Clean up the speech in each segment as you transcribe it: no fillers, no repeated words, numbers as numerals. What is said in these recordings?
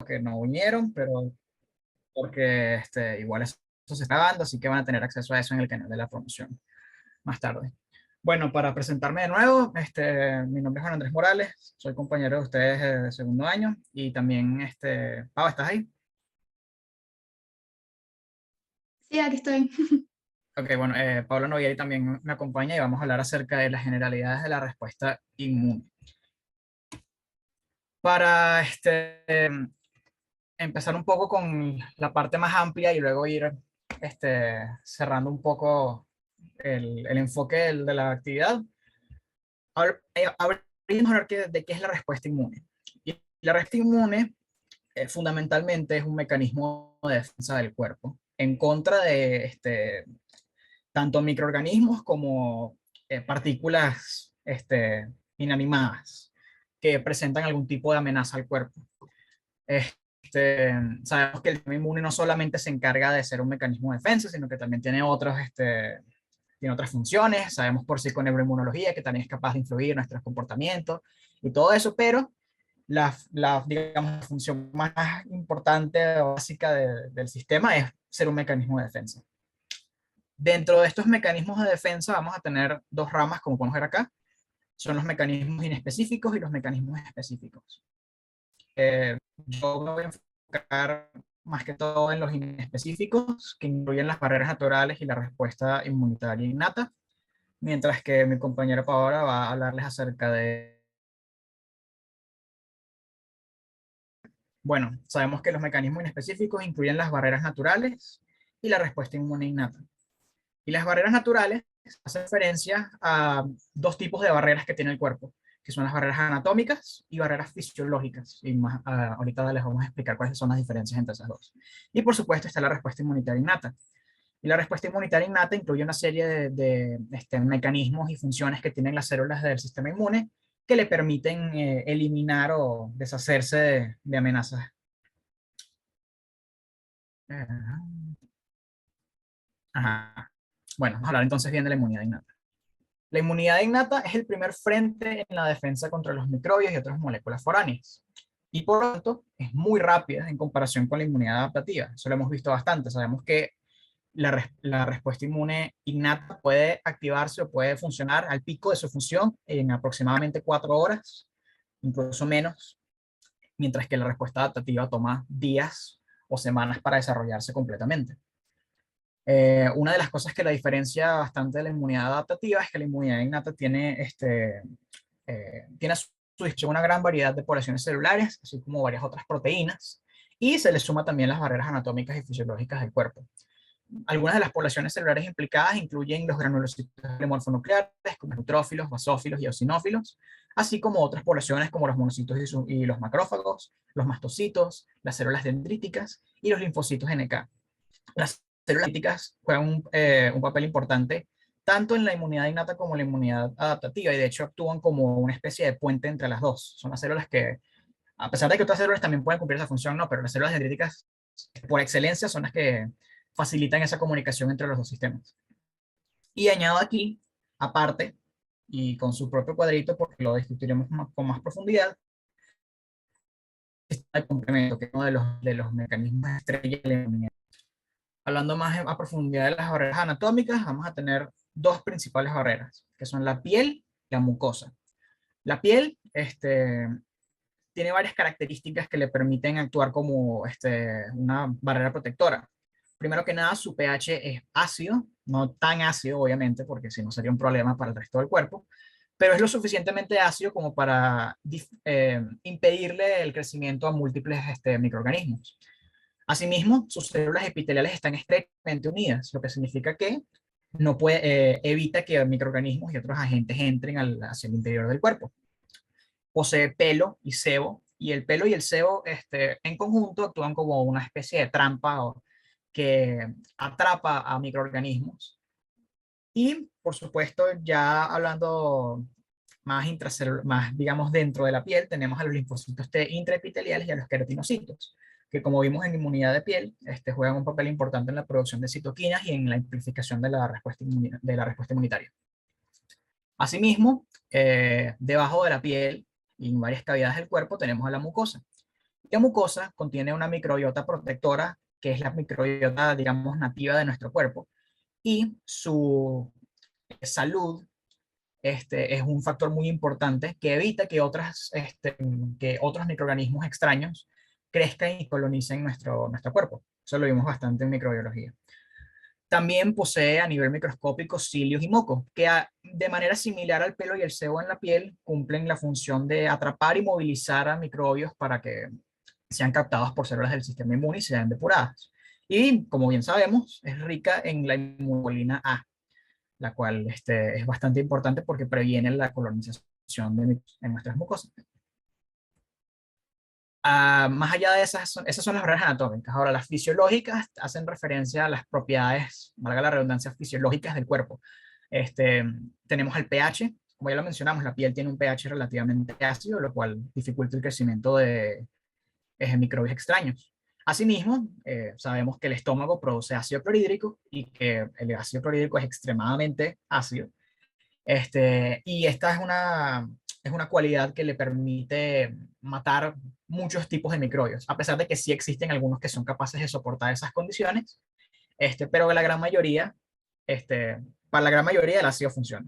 que no vinieron, pero porque igual eso se está dando, así que van a tener acceso a eso en el canal de la promoción más tarde. Bueno, para presentarme de nuevo, mi nombre es Juan Andrés Morales, soy compañero de ustedes de segundo año y también, Pau, ¿estás ahí? Sí, aquí estoy. Ok, bueno, Pablo Novieri también me acompaña y vamos a hablar acerca de las generalidades de la respuesta inmune. Para empezar un poco con la parte más amplia y luego ir cerrando un poco el enfoque de la actividad, habríamos hablar de qué es la respuesta inmune. Y la respuesta inmune fundamentalmente es un mecanismo de defensa del cuerpo en contra de tanto microorganismos como partículas inanimadas que presentan algún tipo de amenaza al cuerpo. Sabemos que el sistema inmune no solamente se encarga de ser un mecanismo de defensa, sino que también tiene otras funciones. Sabemos por sí con neuroinmunología que también es capaz de influir en nuestros comportamientos y todo eso, pero digamos, función más importante o básica del sistema es ser un mecanismo de defensa. Dentro de estos mecanismos de defensa vamos a tener dos ramas, como podemos ver acá, son los mecanismos inespecíficos y los mecanismos específicos. Yo me voy a enfocar más que todo en los inespecíficos, que incluyen las barreras naturales y la respuesta inmunitaria innata, mientras que mi compañera Paola va a hablarles acerca de... Bueno, sabemos que los mecanismos inespecíficos incluyen las barreras naturales y la respuesta inmune innata. Y las barreras naturales hacen referencia a dos tipos de barreras que tiene el cuerpo, que son las barreras anatómicas y barreras fisiológicas. Y más, ahorita les vamos a explicar cuáles son las diferencias entre esas dos. Y por supuesto está la respuesta inmunitaria innata. Y la respuesta inmunitaria innata incluye una serie de mecanismos y funciones que tienen las células del sistema inmune que le permiten eliminar o deshacerse de amenazas. Ajá. Bueno, vamos a hablar entonces bien de la inmunidad innata. La inmunidad innata es el primer frente en la defensa contra los microbios y otras moléculas foráneas. Y por lo tanto, es muy rápida en comparación con la inmunidad adaptativa. Eso lo hemos visto bastante. Sabemos que la respuesta inmune innata puede activarse o puede funcionar al pico de su función en aproximadamente 4 horas, incluso menos, mientras que la respuesta adaptativa toma días o semanas para desarrollarse completamente. Una de las cosas que la diferencia bastante de la inmunidad adaptativa es que la inmunidad innata tiene a su disposición una gran variedad de poblaciones celulares, así como varias otras proteínas, y se le suma también las barreras anatómicas y fisiológicas del cuerpo. Algunas de las poblaciones celulares implicadas incluyen los granulocitos morfonucleares, como neutrófilos, basófilos y eosinófilos, así como otras poblaciones como los monocitos y los macrófagos, los mastocitos, las células dendríticas y los linfocitos NK. Las células dendríticas juegan un papel importante tanto en la inmunidad innata como en la inmunidad adaptativa, y de hecho actúan como una especie de puente entre las dos. Son las células que, a pesar de que otras células también pueden cumplir esa función, no, pero las células dendríticas por excelencia son las que facilitan esa comunicación entre los dos sistemas. Y añado aquí, aparte, y con su propio cuadrito, porque lo discutiremos con más profundidad, está el complemento, que es uno de los mecanismos estrella de la inmunidad. Hablando más a profundidad de las barreras anatómicas, vamos a tener dos principales barreras, que son la piel y la mucosa. La piel tiene varias características que le permiten actuar como una barrera protectora. Primero que nada, su pH es ácido, no tan ácido, obviamente, porque si no sería un problema para el resto del cuerpo, pero es lo suficientemente ácido como para impedirle el crecimiento a múltiples microorganismos. Asimismo, sus células epiteliales están estrechamente unidas, lo que significa que no evita que microorganismos y otros agentes entren hacia el interior del cuerpo. Posee pelo y sebo, y el pelo y el sebo en conjunto actúan como una especie de trampa que atrapa a microorganismos. Y, por supuesto, ya hablando más, digamos, dentro de la piel, tenemos a los linfocitos T intraepiteliales y a los queratinocitos, que como vimos en inmunidad de piel, juegan un papel importante en la producción de citoquinas y en la amplificación de la respuesta inmunitaria. Asimismo, debajo de la piel y en varias cavidades del cuerpo tenemos a la mucosa. La mucosa contiene una microbiota protectora, que es la microbiota, digamos, nativa de nuestro cuerpo, y su salud es un factor muy importante que evita que otros microorganismos extraños crezcan y colonicen nuestro cuerpo. Eso lo vimos bastante en microbiología. También posee a nivel microscópico cilios y moco, que de manera similar al pelo y el sebo en la piel cumplen la función de atrapar y movilizar a microbios para que sean captados por células del sistema inmune y sean depuradas. Y como bien sabemos, es rica en la inmunoglobulina A, la cual es bastante importante porque previene la colonización en nuestras mucosas. Más allá de esas son las barreras anatómicas. Ahora, las fisiológicas hacen referencia a las propiedades, valga la redundancia, fisiológicas del cuerpo. Este, Tenemos el pH, como ya lo mencionamos, la piel tiene un pH relativamente ácido, lo cual dificulta el crecimiento de microbios extraños. Asimismo, sabemos que el estómago produce ácido clorhídrico y que el ácido clorhídrico es extremadamente ácido. Y esta es una cualidad que le permite matar muchos tipos de microbios, a pesar de que sí existen algunos que son capaces de soportar esas condiciones, pero la gran mayoría, para la gran mayoría el ácido funciona.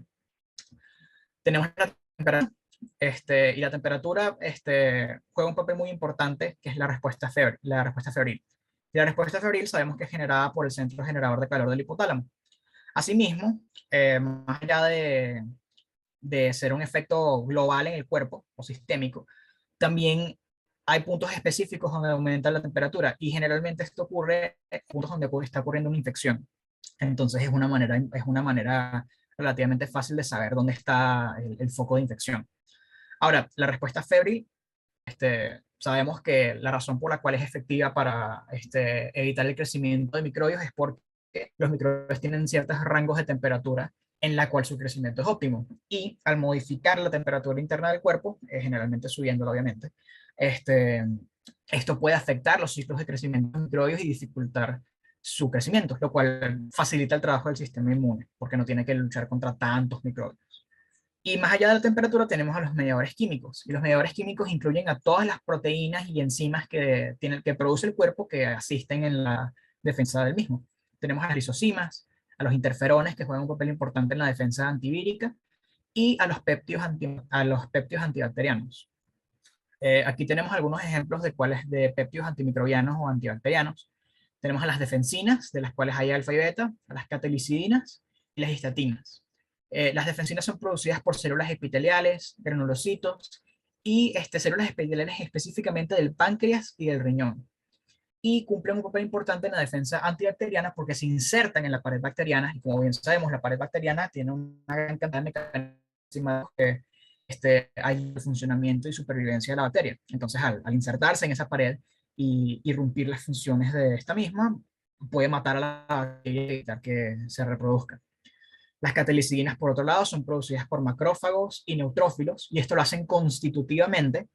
Tenemos la temperatura, y la temperatura juega un papel muy importante, que es la respuesta febril. Y la respuesta febril sabemos que es generada por el centro generador de calor del hipotálamo. Asimismo, más allá de ser un efecto global en el cuerpo o sistémico, también hay puntos específicos donde aumenta la temperatura y generalmente esto ocurre en puntos donde está ocurriendo una infección. Entonces es una manera relativamente fácil de saber dónde está el foco de infección. Ahora, la respuesta febril, sabemos que la razón por la cual es efectiva para evitar el crecimiento de microbios es porque los microbios tienen ciertos rangos de temperatura en la cual su crecimiento es óptimo. Y al modificar la temperatura interna del cuerpo, generalmente subiéndola obviamente, este, esto puede afectar los ciclos de crecimiento de microbios y dificultar su crecimiento, lo cual facilita el trabajo del sistema inmune, porque no tiene que luchar contra tantos microbios. Y más allá de la temperatura tenemos a los mediadores químicos. Y los mediadores químicos incluyen a todas las proteínas y enzimas que produce el cuerpo que asisten en la defensa del mismo. Tenemos a las lisocimas, a los interferones que juegan un papel importante en la defensa antivírica y a a los péptidos antibacterianos. Aquí tenemos algunos ejemplos de péptidos antimicrobianos o antibacterianos. Tenemos a las defensinas, de las cuales hay alfa y beta, a las catalicidinas y las histatinas. Las defensinas son producidas por células epiteliales, granulocitos y células epiteliales específicamente del páncreas y del riñón. Y cumplen un papel importante en la defensa antibacteriana porque se insertan en la pared bacteriana y como bien sabemos, la pared bacteriana tiene una gran cantidad de mecanismos que hay funcionamiento y supervivencia de la bacteria. Entonces, al insertarse en esa pared y irrumpir las funciones de esta misma, puede matar a la bacteria y evitar que se reproduzca. Las catalicidinas, por otro lado, son producidas por macrófagos y neutrófilos, y esto lo hacen constitutivamente,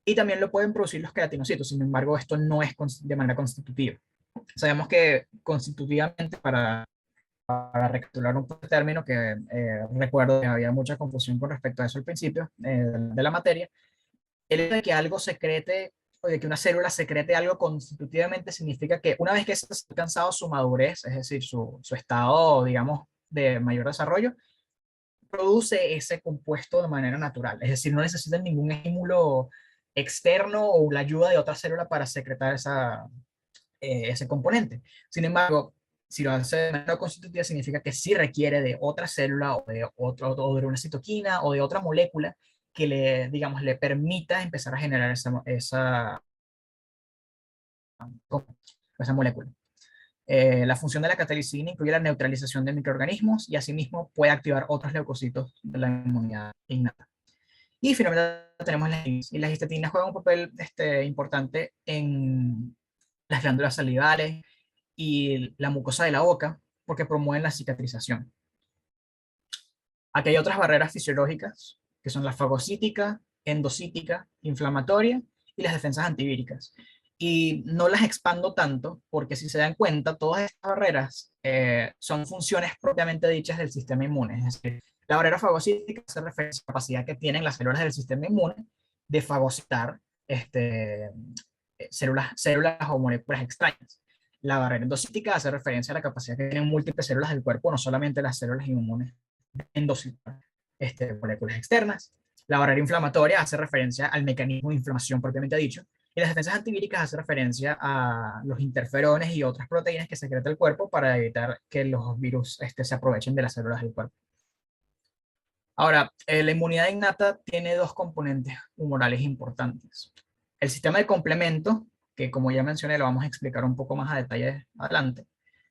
y también lo pueden producir los queratinocitos. Sin embargo, esto no es de manera constitutiva. Sabemos que constitutivamente, para recapitular un poco el término, que recuerdo que había mucha confusión con respecto a eso al principio de la materia, el hecho de que algo secrete o de que una célula secrete algo constitutivamente significa que una vez que se ha alcanzado su madurez, es decir, su estado, digamos, de mayor desarrollo, produce ese compuesto de manera natural. Es decir, no necesitan ningún estímulo externo o la ayuda de otra célula para secretar ese componente. Sin embargo, si lo hace de manera constitutiva, significa que sí requiere de otra célula o de una citoquina o de otra molécula que digamos, le permita empezar a generar esa molécula. La función de la catalicina incluye la neutralización de microorganismos y asimismo puede activar otros leucocitos de la inmunidad innata. Y finalmente tenemos las histatinas. Y las histatinas juegan un papel importante en las glándulas salivales y la mucosa de la boca porque promueven la cicatrización. Aquí hay otras barreras fisiológicas que son la fagocítica, endocítica, inflamatoria y las defensas antivíricas. Y no las expando tanto porque si se dan cuenta, todas estas barreras son funciones propiamente dichas del sistema inmune. Es decir, la barrera fagocítica se refiere a la capacidad que tienen las células del sistema inmune de fagocitar células o moléculas extrañas. La barrera endocítica hace referencia a la capacidad que tienen múltiples células del cuerpo, no solamente las células inmunes, de endocitar moléculas externas. La barrera inflamatoria hace referencia al mecanismo de inflamación propiamente dicho. Y las defensas antivíricas hace referencia a los interferones y otras proteínas que secreta el cuerpo para evitar que los virus se aprovechen de las células del cuerpo. Ahora, la inmunidad innata tiene dos componentes humorales importantes. El sistema de complemento, que como ya mencioné, lo vamos a explicar un poco más a detalle adelante,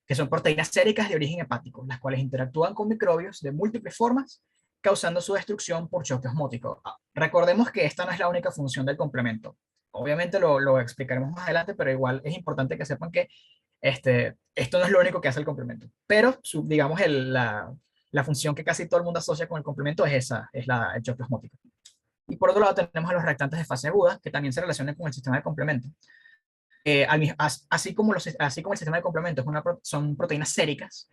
que son proteínas séricas de origen hepático, las cuales interactúan con microbios de múltiples formas, causando su destrucción por choque osmótico. Recordemos que esta no es la única función del complemento. Obviamente lo explicaremos más adelante, pero igual es importante que sepan que esto no es lo único que hace el complemento. Pero, digamos, la función que casi todo el mundo asocia con el complemento es esa, el choque osmótico. Y por otro lado tenemos a los reactantes de fase aguda, que también se relacionan con el sistema de complemento. Así como el sistema de complemento son proteínas séricas,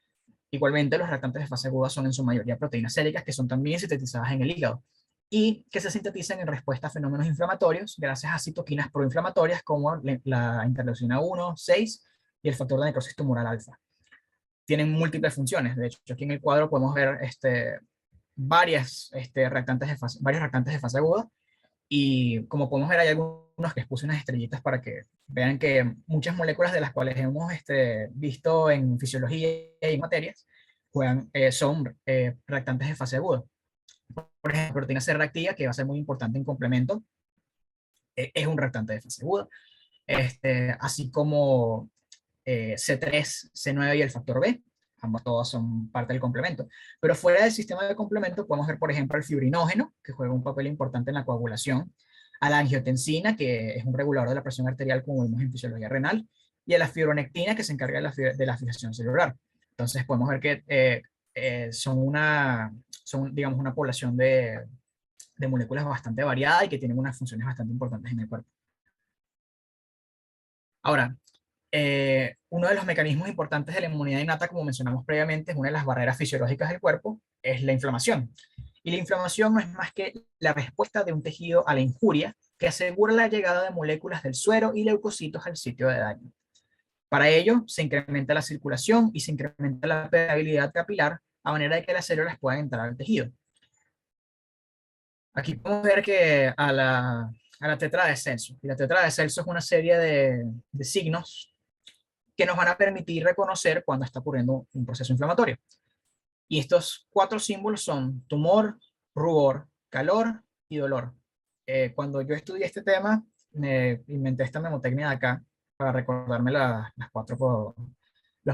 igualmente los reactantes de fase aguda son en su mayoría proteínas séricas que son también sintetizadas en el hígado y que se sintetizan en respuesta a fenómenos inflamatorios gracias a citoquinas proinflamatorias como la interleucina 1, 6 y el factor de necrosis tumoral alfa. Tienen múltiples funciones. De hecho, aquí en el cuadro podemos ver varios reactantes de fase aguda, y como podemos ver hay algunos que les puse unas estrellitas para que vean que muchas moléculas de las cuales hemos visto en fisiología y en materias son reactantes de fase aguda. Por ejemplo, proteína C reactiva, que va a ser muy importante en complemento, es un reactante de fase aguda, así como C3, C9 y el factor B. Ambos todos son parte del complemento. Pero fuera del sistema de complemento podemos ver, por ejemplo, el fibrinógeno, que juega un papel importante en la coagulación, a la angiotensina, que es un regulador de la presión arterial, como vimos en fisiología renal, y a la fibronectina, que se encarga de la fijación celular. Entonces podemos ver que son, digamos, una población de moléculas bastante variada y que tienen unas funciones bastante importantes en el cuerpo. Ahora, uno de los mecanismos importantes de la inmunidad innata, como mencionamos previamente, es una de las barreras fisiológicas del cuerpo, es la inflamación. Y la inflamación no es más que la respuesta de un tejido a la injuria que asegura la llegada de moléculas del suero y leucocitos al sitio de daño. Para ello, se incrementa la circulación y se incrementa la permeabilidad capilar a manera de que las células puedan entrar al tejido. Aquí podemos ver que a la tetrada de Celso. Y la tetrada de Celso es una serie de signos que nos van a permitir reconocer cuando está ocurriendo un proceso inflamatorio. Y estos 4 símbolos son tumor, rubor, calor y dolor. Cuando yo estudié este tema, me inventé esta memotecnia de acá para recordarme los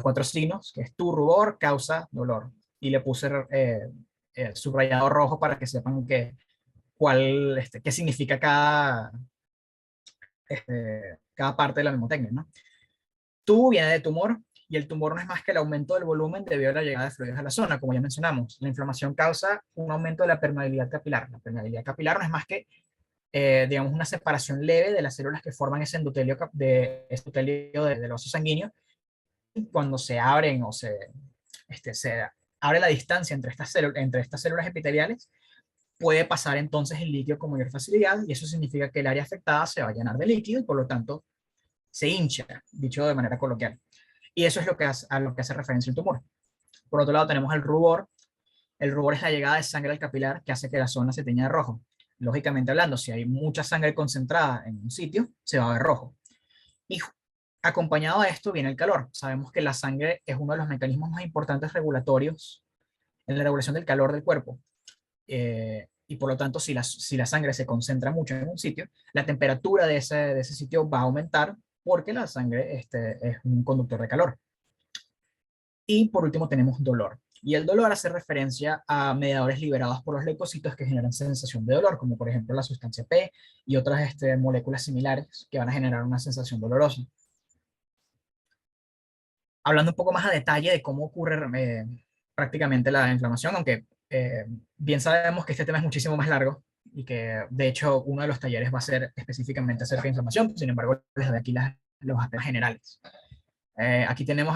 4 signos, que es tu rubor, causa, dolor. Y le puse subrayado rojo para que sepan qué significa cada parte de la memotecnia, ¿no? Tu viene de tumor, y el tumor no es más que el aumento del volumen debido a la llegada de fluidos a la zona, como ya mencionamos. La inflamación causa un aumento de la permeabilidad capilar. La permeabilidad capilar no es más que, digamos, una separación leve de las células que forman ese endotelio, del vaso sanguíneo. Cuando se abren se abre la distancia entre estas células epiteliales, puede pasar entonces el líquido con mayor facilidad, y eso significa que el área afectada se va a llenar de líquido y por lo tanto se hincha, dicho de manera coloquial. Y eso es a lo que hace referencia el tumor. Por otro lado tenemos el rubor. El rubor es la llegada de sangre al capilar que hace que la zona se teña de rojo. Lógicamente hablando, si hay mucha sangre concentrada en un sitio, se va a ver rojo. Y acompañado a esto viene el calor. Sabemos que la sangre es uno de los mecanismos más importantes regulatorios en la regulación del calor del cuerpo. Y por lo tanto, si la sangre se concentra mucho en un sitio, la temperatura de ese sitio va a aumentar porque la sangre es un conductor de calor. Y por último tenemos dolor. Y el dolor hace referencia a mediadores liberados por los leucocitos que generan sensación de dolor, como por ejemplo la sustancia P y otras moléculas similares que van a generar una sensación dolorosa. Hablando un poco más a detalle de cómo ocurre prácticamente la inflamación, aunque bien sabemos que este tema es muchísimo más largo y que de hecho uno de los talleres va a ser específicamente acerca de inflamación. Sin embargo, les doy aquí los aspectos generales. Aquí tenemos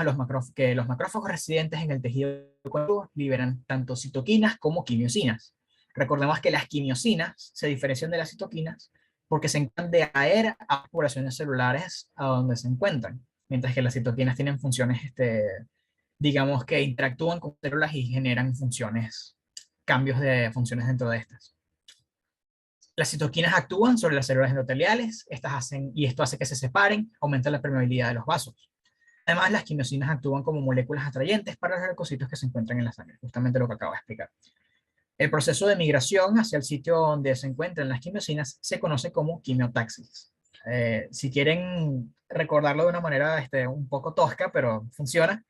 que los macrófagos residentes en el tejido cuerpo liberan tanto citoquinas como quimiosinas. Recordemos que las quimiosinas se diferencian de las citoquinas porque se encargan de atraer a poblaciones celulares a donde se encuentran, mientras que las citoquinas tienen funciones, digamos que interactúan con células y generan funciones, cambios de funciones dentro de estas. Las citoquinas actúan sobre las células endoteliales, y esto hace que se separen, aumenta la permeabilidad de los vasos. Además, las quimiosinas actúan como moléculas atrayentes para los leucocitos que se encuentran en la sangre, justamente lo que acabo de explicar. El proceso de migración hacia el sitio donde se encuentran las quimiosinas se conoce como quimiotaxis. Si quieren recordarlo de una manera un poco tosca, pero funciona,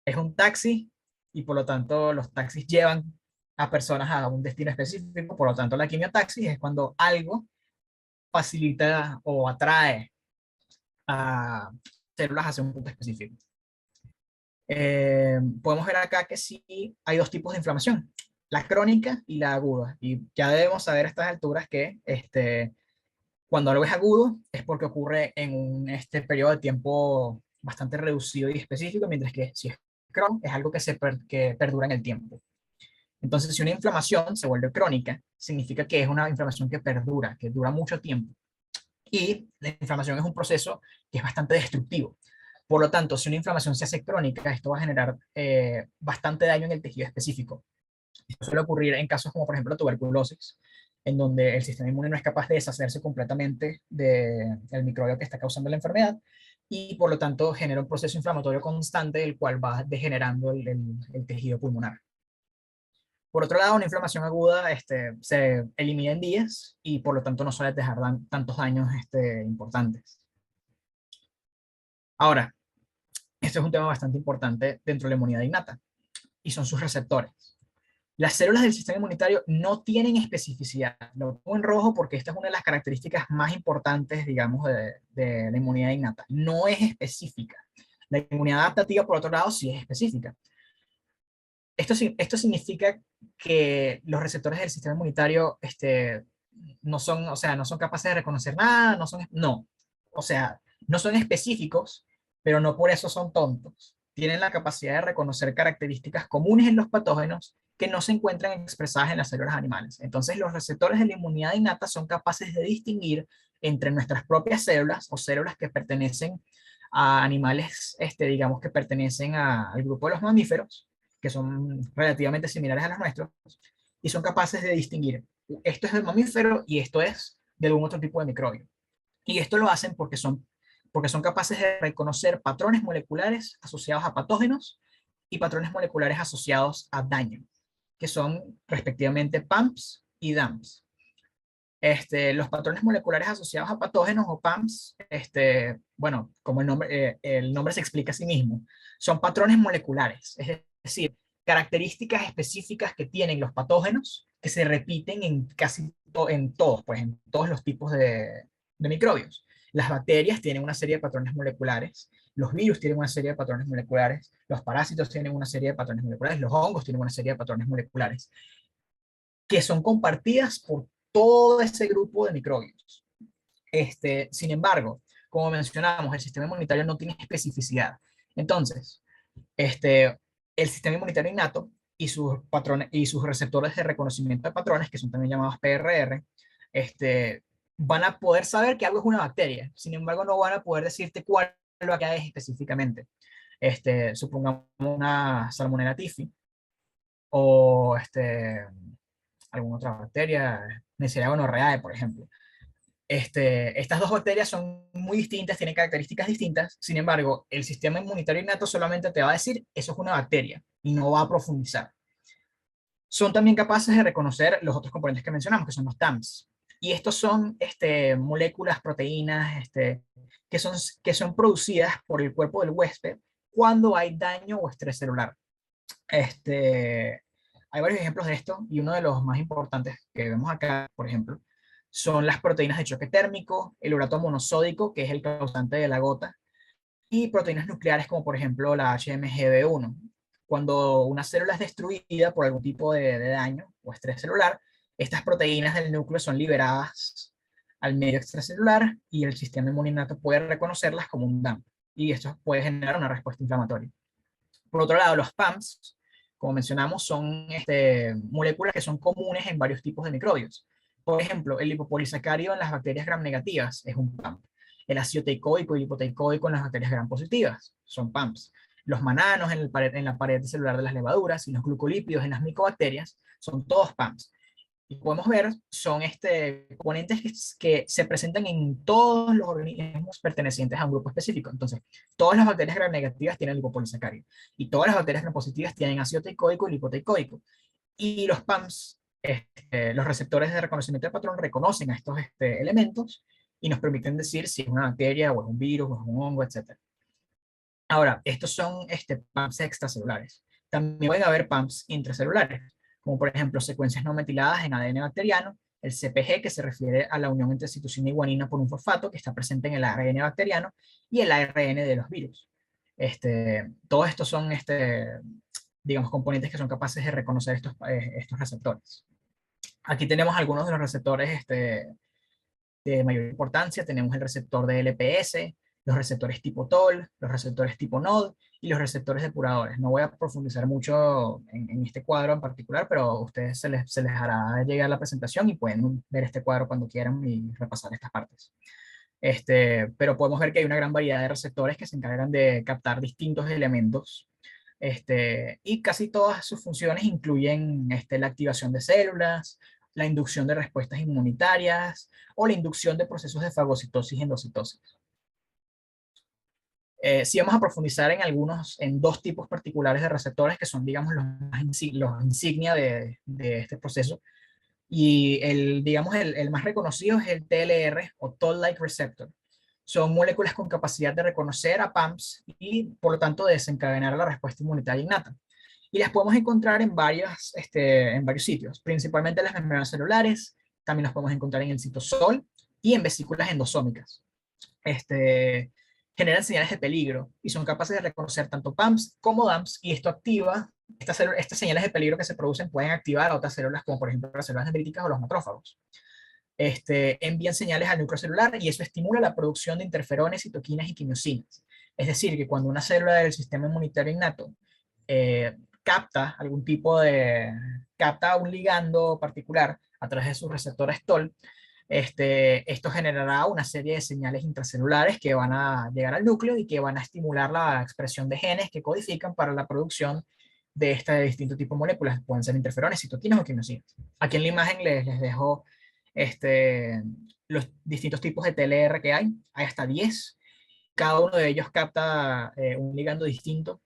es un taxi y por lo tanto los taxis llevan a personas a un destino específico, por lo tanto la quimiotaxis es cuando algo facilita o atrae a células hacia un punto específico. Podemos ver acá que sí hay dos tipos de inflamación, la crónica y la aguda. Y ya debemos saber a estas alturas que cuando algo es agudo es porque ocurre en un periodo de tiempo bastante reducido y específico, mientras que si es crónico es algo que perdura en el tiempo. Entonces, si una inflamación se vuelve crónica, significa que es una inflamación que perdura, que dura mucho tiempo. Y la inflamación es un proceso que es bastante destructivo. Por lo tanto, si una inflamación se hace crónica, esto va a generar bastante daño en el tejido específico. Esto suele ocurrir en casos como, por ejemplo, la tuberculosis, en donde el sistema inmune no es capaz de deshacerse completamente del microbio que está causando la enfermedad y, por lo tanto, genera un proceso inflamatorio constante, el cual va degenerando el tejido pulmonar. Por otro lado, una inflamación aguda se elimina en días y, por lo tanto, no suele dejar tantos daños importantes. Ahora, este es un tema bastante importante dentro de la inmunidad innata, y son sus receptores. Las células del sistema inmunitario no tienen especificidad. Lo pongo en rojo porque esta es una de las características más importantes, digamos, de la inmunidad innata. No es específica. La inmunidad adaptativa, por otro lado, sí es específica. Esto significa que los receptores del sistema inmunitario no son, o sea, no son capaces de reconocer nada, o sea, no son específicos, pero no por eso son tontos. Tienen la capacidad de reconocer características comunes en los patógenos que no se encuentran expresadas en las células animales. Entonces, los receptores de la inmunidad innata son capaces de distinguir entre nuestras propias células o células que pertenecen a animales, digamos, que pertenecen al grupo de los mamíferos, que son relativamente similares a los nuestros, y son capaces de distinguir esto es del mamífero y esto es de algún otro tipo de microbio. Y esto lo hacen porque son capaces de reconocer patrones moleculares asociados a patógenos y patrones moleculares asociados a daño, que son respectivamente PAMPs y DAMPs. Los patrones moleculares asociados a patógenos o PAMPs, bueno, como el nombre se explica a sí mismo, son patrones moleculares, es decir, características específicas que tienen los patógenos que se repiten en todos, pues en todos los tipos de microbios. Las bacterias tienen una serie de patrones moleculares, los virus tienen una serie de patrones moleculares, los parásitos tienen una serie de patrones moleculares, los hongos tienen una serie de patrones moleculares que son compartidas por todo ese grupo de microbios. Sin embargo, como mencionábamos, el sistema inmunitario no tiene especificidad. Entonces, el sistema inmunitario innato y sus receptores de reconocimiento de patrones, que son también llamados PRR, van a poder saber que algo es una bacteria. Sin embargo, no van a poder decirte cuál bacteria es específicamente. Supongamos una Salmonella typhi o alguna otra bacteria, Neisseria gonorrhoeae, por ejemplo. Estas dos bacterias son muy distintas, tienen características distintas, sin embargo, el sistema inmunitario innato solamente te va a decir eso es una bacteria y no va a profundizar. Son también capaces de reconocer los otros componentes que mencionamos, que son los TAMs. Y estos son moléculas, proteínas, que son producidas por el cuerpo del huésped cuando hay daño o estrés celular. Hay varios ejemplos de esto y uno de los más importantes que vemos acá, por ejemplo, son las proteínas de choque térmico, el urato monosódico, que es el causante de la gota, y proteínas nucleares como por ejemplo la HMGB1. Cuando una célula es destruida por algún tipo de daño o estrés celular, estas proteínas del núcleo son liberadas al medio extracelular y el sistema inmunitario puede reconocerlas como un DAMP y esto puede generar una respuesta inflamatoria. Por otro lado, los PAMPs, como mencionamos, son moléculas que son comunes en varios tipos de microbios. Por ejemplo, el lipopolisacárido en las bacterias gram negativas es un PAMP. El ácido teicoico y lipoteicoico en las bacterias gram positivas son PAMPs. Los mananos en la pared celular de las levaduras y los glucolípidos en las micobacterias son todos PAMPs. Y podemos ver, son componentes que se presentan en todos los organismos pertenecientes a un grupo específico. Entonces, todas las bacterias gram negativas tienen lipopolisacárido y todas las bacterias gram positivas tienen ácido teicoico y lipoteicoico. Y los PAMs, los receptores de reconocimiento de patrón, reconocen a estos elementos y nos permiten decir si es una bacteria o es un virus o es un hongo, etc. Ahora, estos son PAMs extracelulares. También pueden haber PAMs intracelulares, como por ejemplo secuencias no metiladas en ADN bacteriano, el CpG, que se refiere a la unión entre citosina y guanina por un fosfato que está presente en el ARN bacteriano, y el ARN de los virus. Todos estos son, digamos, componentes que son capaces de reconocer estos receptores. Aquí tenemos algunos de los receptores de mayor importancia. Tenemos el receptor de LPS, los receptores tipo TOL, los receptores tipo NOD y los receptores depuradores. No voy a profundizar mucho en este cuadro en particular, pero a ustedes se les hará llegar la presentación y pueden ver este cuadro cuando quieran y repasar estas partes. Pero podemos ver que hay una gran variedad de receptores que se encargan de captar distintos elementos, y casi todas sus funciones incluyen la activación de células, la inducción de respuestas inmunitarias o la inducción de procesos de fagocitosis y endocitosis. Si vamos a profundizar en dos tipos particulares de receptores que son, digamos, los insignia de este proceso. Y digamos, el más reconocido es el TLR o Toll-like receptor. Son moléculas con capacidad de reconocer a PAMPs y, por lo tanto, de desencadenar la respuesta inmunitaria innata. Y las podemos encontrar en varios sitios, principalmente en las membranas celulares. También las podemos encontrar en el citosol y en vesículas endosómicas. Este, Generan señales de peligro y son capaces de reconocer tanto PAMPs como DAMPs, y esto activa, estas señales de peligro que se producen pueden activar a otras células, como por ejemplo las células dendríticas o los macrófagos. Envían señales al núcleo celular y eso estimula la producción de interferones, citoquinas y quimiosinas. Es decir, que cuando una célula del sistema inmunitario innato eh, capta un ligando particular a través de sus receptores TOL, esto generará una serie de señales intracelulares que van a llegar al núcleo y que van a estimular la expresión de genes que codifican para la producción de este distinto tipo de moléculas. Pueden ser interferones, citoquinas o quinosinas. Aquí en la imagen les dejo los distintos tipos de TLR que hay. Hay hasta 10. Cada uno de ellos capta un ligando distinto.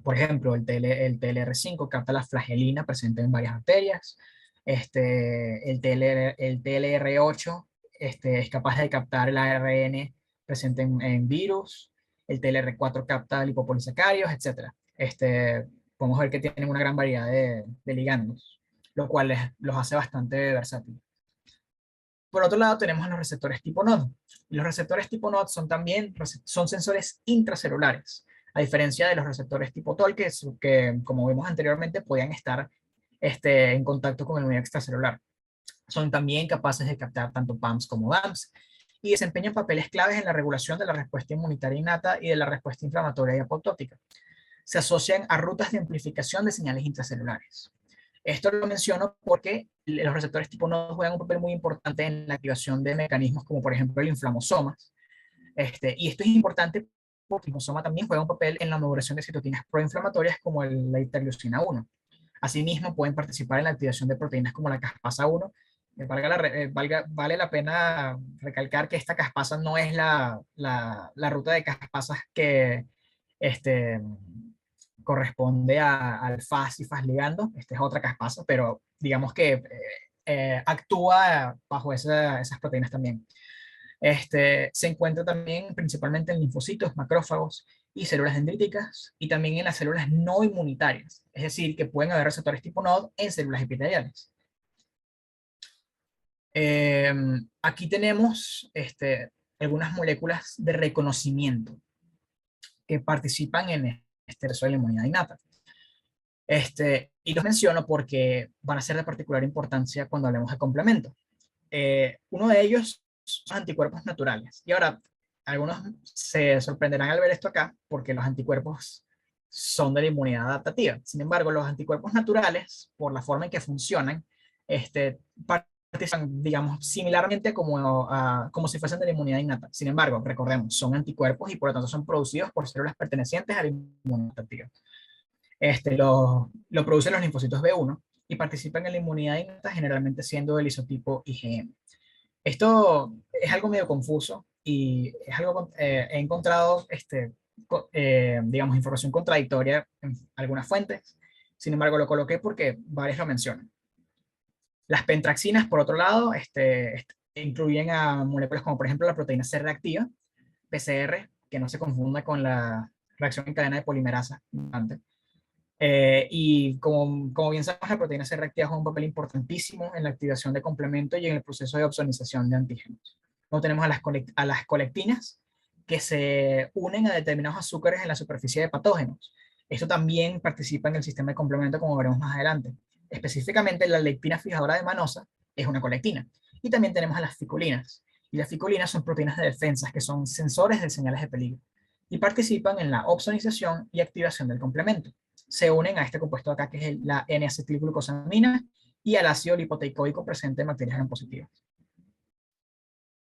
Por ejemplo, el TLR5 capta la flagelina presente en varias bacterias. El TLR8 es capaz de captar el ARN presente en virus. El TLR4 capta lipopolisacáridos, etc. Podemos ver que tienen una gran variedad de ligandos, lo cual los hace bastante versátiles. Por otro lado, tenemos los receptores tipo NOD. Los receptores tipo NOD son sensores intracelulares, a diferencia de los receptores tipo TOL, que como vimos anteriormente, podían estar en contacto con el medio extracelular. Son también capaces de captar tanto PAMPs como DAMPs y desempeñan papeles claves en la regulación de la respuesta inmunitaria innata y de la respuesta inflamatoria y apoptótica. Se asocian a rutas de amplificación de señales intracelulares. Esto lo menciono porque los receptores tipo NOD juegan un papel muy importante en la activación de mecanismos como por ejemplo el inflamosomas. Y esto es importante porque el inflamosoma también juega un papel en la modulación de citoquinas proinflamatorias como la interleucina 1. Asimismo, pueden participar en la activación de proteínas como la caspasa 1. Vale la pena recalcar que esta caspasa no es la ruta de caspasas que este, corresponde al FAS y FAS ligando. Esta es otra caspasa, pero digamos que actúa bajo esas proteínas también. Se encuentra también principalmente en linfocitos, macrófagos y células dendríticas, y también en las células no inmunitarias, es decir, que pueden haber receptores tipo NOD en células epiteliales. Aquí tenemos algunas moléculas de reconocimiento que participan en este proceso de la inmunidad innata. Y los menciono porque van a ser de particular importancia cuando hablemos de complemento. Uno de ellos son anticuerpos naturales. Y ahora, algunos se sorprenderán al ver esto acá, porque los anticuerpos son de la inmunidad adaptativa. Sin embargo, los anticuerpos naturales, por la forma en que funcionan, digamos, similarmente como si fuesen de la inmunidad innata. Sin embargo, recordemos, son anticuerpos y por lo tanto son producidos por células pertenecientes a la inmunidad adaptativa. Lo producen los linfocitos B1 y participan en la inmunidad innata generalmente siendo el isotipo IgM. Esto es algo medio confuso y es algo, he encontrado, digamos, información contradictoria en algunas fuentes. Sin embargo, lo coloqué porque varias lo mencionan. Las pentraxinas, por otro lado, incluyen a moléculas como por ejemplo la proteína C reactiva, PCR, que no se confunda con la reacción en cadena de polimerasa. Y como bien sabemos, la proteína C reactiva juega un papel importantísimo en la activación de complemento y en el proceso de opsonización de antígenos. Luego tenemos a las colectinas, que se unen a determinados azúcares en la superficie de patógenos. Esto también participa en el sistema de complemento, como veremos más adelante. Específicamente, la lectina fijadora de manosa es una colectina. Y también tenemos a las ficulinas. Y las ficulinas son proteínas de defensa, que son sensores de señales de peligro. Y participan en la opsonización y activación del complemento. Se unen a este compuesto de acá, que es la N-acetilglucosamina, y al ácido lipoteicoico presente en bacterias gram positivas.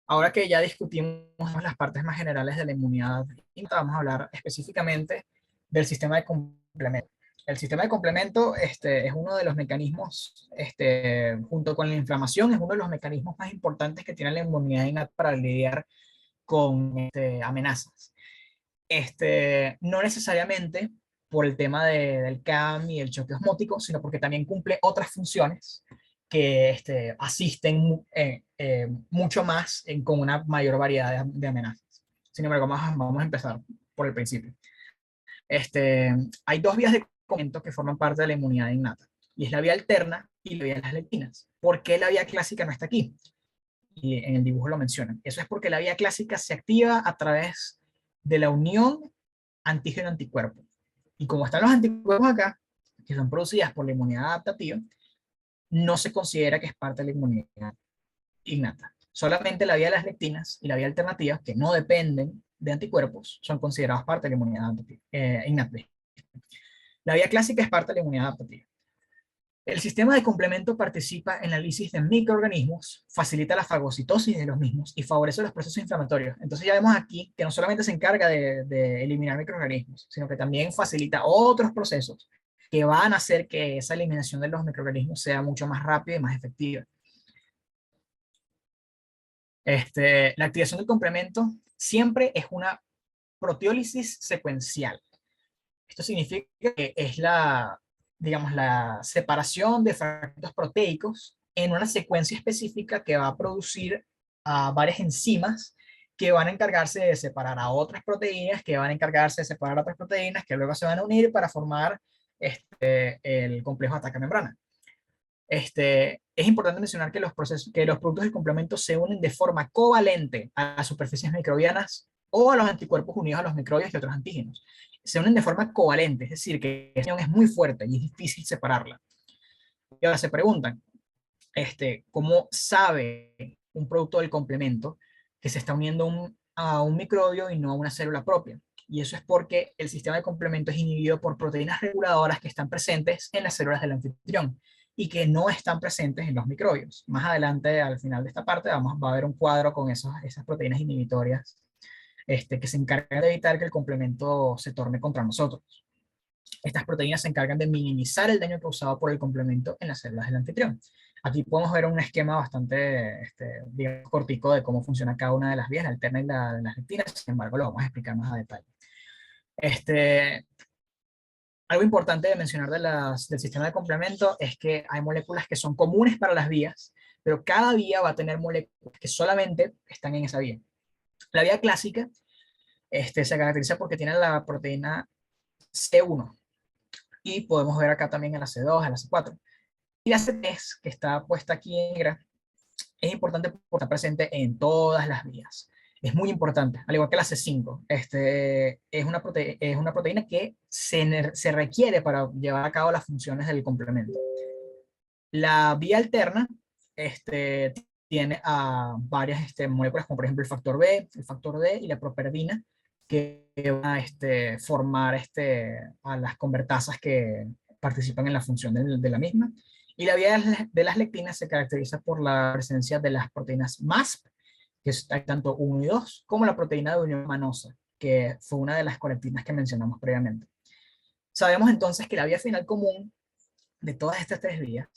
Ahora que ya discutimos las partes más generales de la inmunidad, vamos a hablar específicamente del sistema de complemento. El sistema de complemento es uno de los mecanismos, junto con la inflamación, es uno de los mecanismos más importantes que tiene la inmunidad innata para lidiar con amenazas. No necesariamente por el tema del CAM y el choque osmótico, sino porque también cumple otras funciones que asisten mucho más con una mayor variedad de amenazas. Sin embargo, vamos a empezar por el principio. Hay dos vías de complemento que forman parte de la inmunidad innata, y es la vía alterna y la vía de las lectinas. ¿Por qué la vía clásica no está aquí? Y en el dibujo lo mencionan. Eso es porque la vía clásica se activa a través de la unión antígeno-anticuerpo. Y como están los anticuerpos acá, que son producidas por la inmunidad adaptativa, no se considera que es parte de la inmunidad innata. Solamente la vía de las lectinas y la vía alternativa, que no dependen de anticuerpos, son consideradas parte de la inmunidad innata. La vía clásica es parte de la inmunidad adaptativa. El sistema de complemento participa en la lisis de microorganismos, facilita la fagocitosis de los mismos y favorece los procesos inflamatorios. Entonces ya vemos aquí que no solamente se encarga de eliminar microorganismos, sino que también facilita otros procesos que van a hacer que esa eliminación de los microorganismos sea mucho más rápida y más efectiva. La activación del complemento siempre es una proteólisis secuencial. Esto significa que es digamos, la separación de fragmentos proteicos en una secuencia específica que va a producir a varias enzimas que van a encargarse de separar a otras proteínas, que van a encargarse de separar a otras proteínas, que luego se van a unir para formar el complejo de ataque a membrana. Es importante mencionar que que los productos del complemento se unen de forma covalente a las superficies microbianas o a los anticuerpos unidos a los microbios y otros antígenos. Se unen de forma covalente, es decir, que esa unión es muy fuerte y es difícil separarla. Y ahora se preguntan, ¿cómo sabe un producto del complemento que se está uniendo a un microbio y no a una célula propia? Y eso es porque el sistema de complemento es inhibido por proteínas reguladoras que están presentes en las células del anfitrión y que no están presentes en los microbios. Más adelante, al final de esta parte, va a ver un cuadro con esas proteínas inhibitorias que se encargan de evitar que el complemento se torne contra nosotros. Estas proteínas se encargan de minimizar el daño causado por el complemento en las células del anfitrión. Aquí podemos ver un esquema bastante digamos, cortico de cómo funciona cada una de las vías, la alterna y las lectinas. Sin embargo, lo vamos a explicar más a detalle. Algo importante de mencionar del sistema de complemento es que hay moléculas que son comunes para las vías, pero cada vía va a tener moléculas que solamente están en esa vía. La vía clásica se caracteriza porque tiene la proteína C1 y podemos ver acá también a la C2, a la C4. Y la C3, que está puesta aquí en negra, es importante porque está presente en todas las vías. Es muy importante, al igual que la C5. Es una proteína que se requiere para llevar a cabo las funciones del complemento. La vía alterna tiene a varias moléculas, como por ejemplo el factor B, el factor D y la properdina, que van a formar a las convertasas que participan en la función de la misma. Y la vía de las lectinas se caracteriza por la presencia de las proteínas MASP, que está tanto 1 y 2, como la proteína de unión manosa, que fue una de las colectinas que mencionamos previamente. Sabemos entonces que la vía final común de todas estas tres vías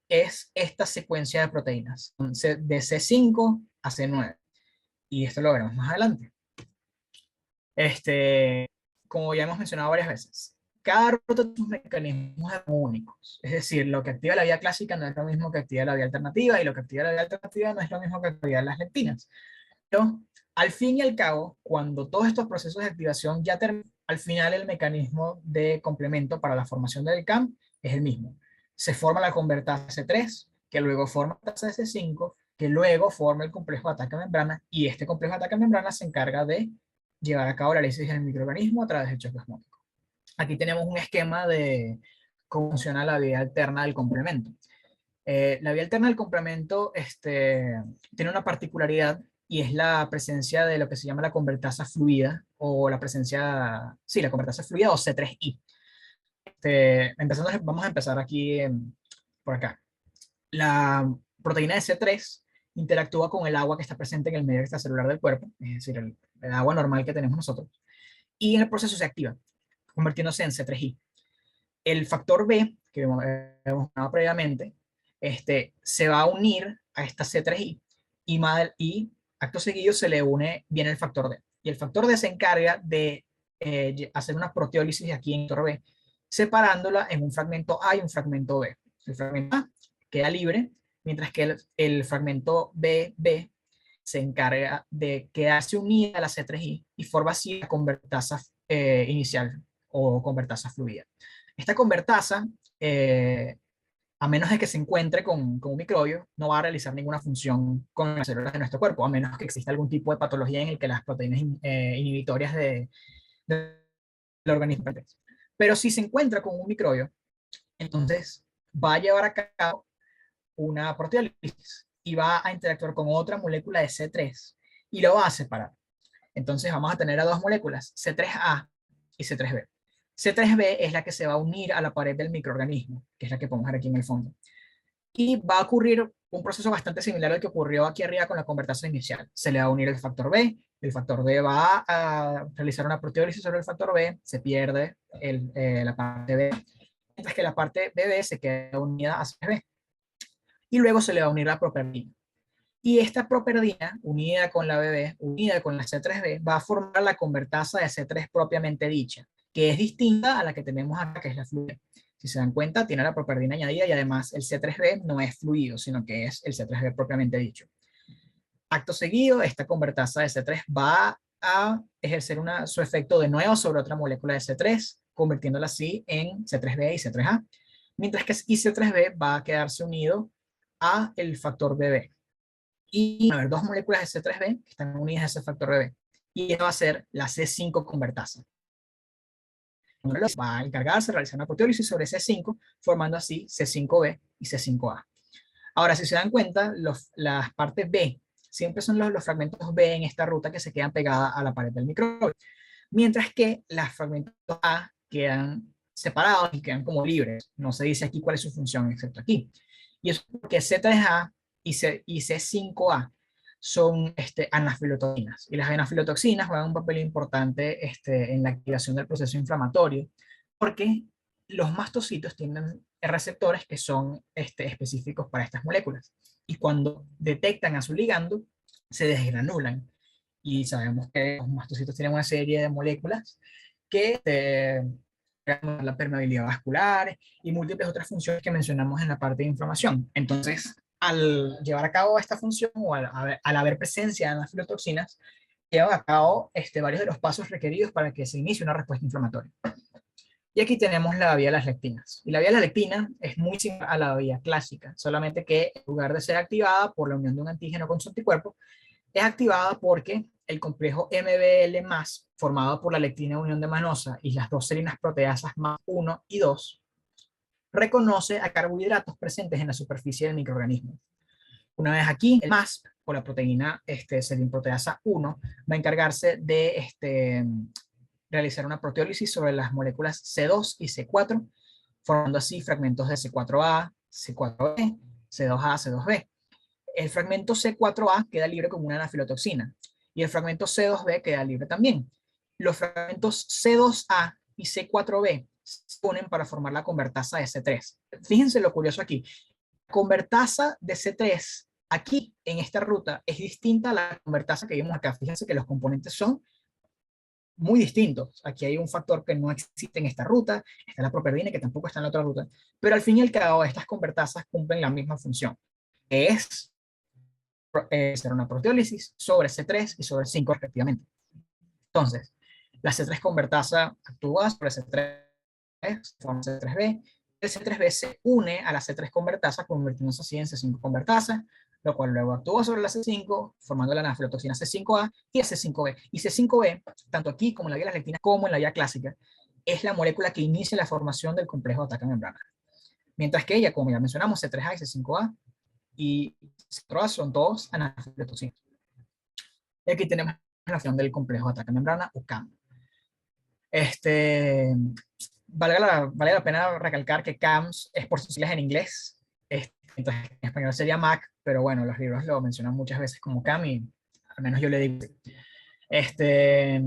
es esta secuencia de proteínas, de C5 a C9, y esto lo veremos más adelante. Como ya hemos mencionado varias veces, cada ruta de sus mecanismos es únicos, es decir, lo que activa la vía clásica no es lo mismo que activa la vía alternativa, y lo que activa la vía alternativa no es lo mismo que activa las lectinas. Pero al fin y al cabo, cuando todos estos procesos de activación ya terminan, al final el mecanismo de complemento para la formación del CAM es el mismo. Se forma la convertasa C3, que luego forma la tasa C5, que luego forma el complejo de ataque a membrana, y este complejo de ataque a membrana se encarga de llevar a cabo la lisis del microorganismo a través del choque osmótico. Aquí tenemos un esquema de cómo funciona la vía alterna del complemento. La vía alterna del complemento tiene una particularidad, y es la presencia de lo que se llama la convertasa fluida, o la presencia, sí, la convertasa fluida o C3I. Vamos a empezar aquí por acá. La proteína de C3 interactúa con el agua que está presente en el medio extracelular del cuerpo, es decir, el agua normal que tenemos nosotros, y en el proceso se activa, convirtiéndose en C3I. El factor B, que hemos hablado previamente, se va a unir a esta C3I, y acto seguido se le une bien el factor D. Y el factor D se encarga de hacer una proteólisis aquí en el factor B, separándola en un fragmento A y un fragmento B. El fragmento A queda libre, mientras que el fragmento BB se encarga de quedarse unida a la C3I y forma así la convertasa inicial o convertasa fluida. Esta convertasa, a menos de que se encuentre con un microbio, no va a realizar ninguna función con las células de nuestro cuerpo, a menos que exista algún tipo de patología en el que las proteínas inhibitorias del organismo. Pero si se encuentra con un microbio, entonces va a llevar a cabo una proteólisis y va a interactuar con otra molécula de C3 y lo va a separar. Entonces vamos a tener a dos moléculas, C3A y C3B. C3B es la que se va a unir a la pared del microorganismo, que es la que podemos ver aquí en el fondo. Y va a ocurrir un proceso bastante similar al que ocurrió aquí arriba con la convertasa inicial. Se le va a unir el factor B va a realizar una proteólisis sobre el factor B, se pierde la parte B, mientras que la parte BB se queda unida a C3B. Y luego se le va a unir la properdina. Y esta properdina, unida con la BB, unida con la C3B, va a formar la convertasa de C3 propiamente dicha, que es distinta a la que tenemos acá, que es la fluida. Si se dan cuenta, tiene la properdina añadida, y además el C3B no es fluido, sino que es el C3B propiamente dicho. Acto seguido, esta convertasa de C3 va a ejercer su efecto de nuevo sobre otra molécula de C3, convirtiéndola así en C3B y C3A, mientras que C3B va a quedarse unido a el factor BB. Y va a haber dos moléculas de C3B que están unidas a ese factor BB. Y esta va a ser la C5 convertasa. Va a encargarse de realizar una proteólisis sobre C5, formando así C5B y C5A. Ahora, si se dan cuenta, las partes B siempre son los fragmentos B en esta ruta que se quedan pegadas a la pared del microbio, mientras que los fragmentos A quedan separados y quedan como libres. No se dice aquí cuál es su función, excepto aquí. Y eso es porque C3A y C5A son anafilotoxinas. Y las anafilotoxinas juegan un papel importante en la activación del proceso inflamatorio, porque los mastocitos tienen receptores que son específicos para estas moléculas. Y cuando detectan a su ligando, se desgranulan. Y sabemos que los mastocitos tienen una serie de moléculas que la permeabilidad vascular y múltiples otras funciones que mencionamos en la parte de inflamación. Entonces, al llevar a cabo esta función, o al haber presencia en las filotoxinas, llevan a cabo varios de los pasos requeridos para que se inicie una respuesta inflamatoria. Y aquí tenemos la vía de las lectinas. Y la vía de las lectinas es muy similar a la vía clásica, solamente que en lugar de ser activada por la unión de un antígeno con su anticuerpo, es activada porque el complejo MBL+, formado por la lectina de unión de manosa y las dos serinas proteasas más 1 y 2, reconoce a carbohidratos presentes en la superficie del microorganismo. Una vez aquí, el MASP, o la proteína serinproteasa 1, va a encargarse de realizar una proteólisis sobre las moléculas C2 y C4, formando así fragmentos de C4A, C4b, C2a, C2b. El fragmento C4a queda libre como una anafilotoxina y el fragmento C2b queda libre también. Los fragmentos C2a y C4b se unen para formar la convertasa de C3. Fíjense lo curioso aquí. La convertasa de C3 aquí en esta ruta es distinta a la convertasa que vimos acá. Fíjense que los componentes son muy distintos. Aquí hay un factor que no existe en esta ruta, está la propiedina que tampoco está en la otra ruta, pero al fin y al cabo estas convertasas cumplen la misma función, que es hacer una proteólisis sobre C3 y sobre 5 respectivamente. Entonces, la C3 convertasa actúa sobre C3, forma C3b, el C3b se une a la C3 convertasa convirtiéndose así en C5 convertasa, lo cual luego actúa sobre la C5, formando la anafilotoxina C5a y el C5b. Y C5b, tanto aquí como en la vía de las lectinas como en la vía clásica, es la molécula que inicia la formación del complejo de ataque membrana. Mientras que ella, como ya mencionamos, C3a y C5a y C4a son todos anafilotoxinas. Y aquí tenemos la relación del complejo de ataque membrana o CAM. Vale la pena recalcar que CAMS es por sus siglas en inglés, entonces en español sería MAC, pero bueno, los libros lo mencionan muchas veces como CAM y al menos yo le digo. Este,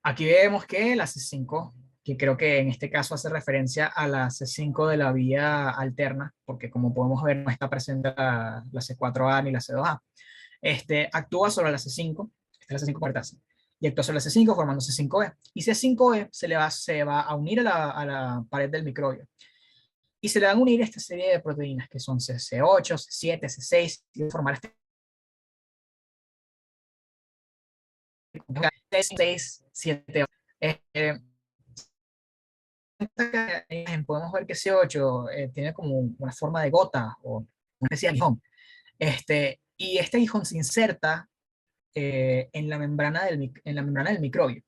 Aquí vemos que la C5, que creo que en este caso hace referencia a la C5 de la vía alterna, porque como podemos ver no está presente la C4A ni la C2A. Actúa sobre la C5, esta es la C5 cuartasa, y actúa sobre la C5 formando C5e. Y C5e se va a unir a la pared del microbio. Y se le van a unir esta serie de proteínas que son C8, C7, C6, y formar este 6, 7, podemos ver que C8 tiene como una forma de gota o una especie de aguijón. Y este aguijón se inserta en la membrana del microbio.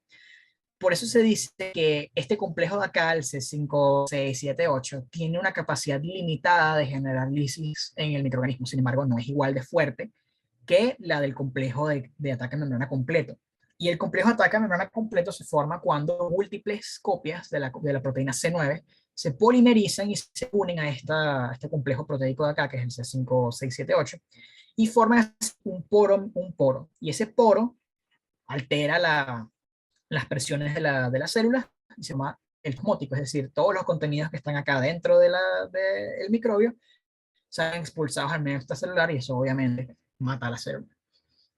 Por eso se dice que este complejo de acá, el C5, 6, 7, 8, tiene una capacidad limitada de generar lisis en el microorganismo. Sin embargo, no es igual de fuerte que la del complejo de ataque a membrana completo. Y el complejo de ataque a membrana completo se forma cuando múltiples copias de la proteína C9 se polimerizan y se unen a este complejo proteico de acá, que es el C5, 6, 7, 8, y forman un poro. Y ese poro altera las presiones de las células y se llama el osmótico, es decir, todos los contenidos que están acá dentro del microbio salen expulsados al medio extracelular y eso obviamente mata a la célula.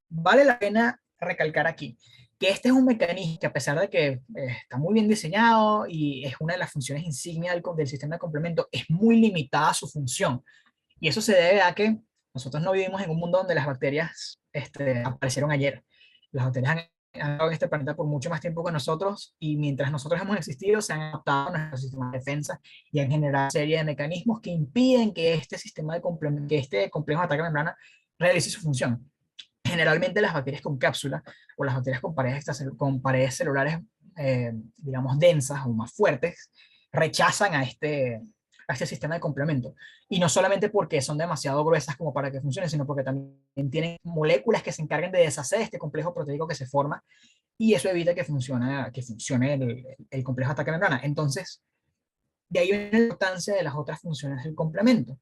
Vale la pena recalcar aquí que este es un mecanismo que a pesar de que está muy bien diseñado y es una de las funciones insignia del sistema de complemento, es muy limitada su función. Y eso se debe a que nosotros no vivimos en un mundo donde las bacterias aparecieron ayer. Las bacterias han estado en este planeta por mucho más tiempo que nosotros y mientras nosotros hemos existido se han adaptado a nuestro sistema de defensa y han generado una serie de mecanismos que impiden que este sistema que este complejo de ataque a membrana realice su función. Generalmente las bacterias con cápsula o las bacterias con paredes celulares, digamos, densas o más fuertes, rechazan a este sistema de complemento. Y no solamente porque son demasiado gruesas como para que funcione, sino porque también tienen moléculas que se encargan de deshacer este complejo proteico que se forma y eso evita que funcione el complejo de ataque a membrana. Entonces, de ahí viene la importancia de las otras funciones del complemento,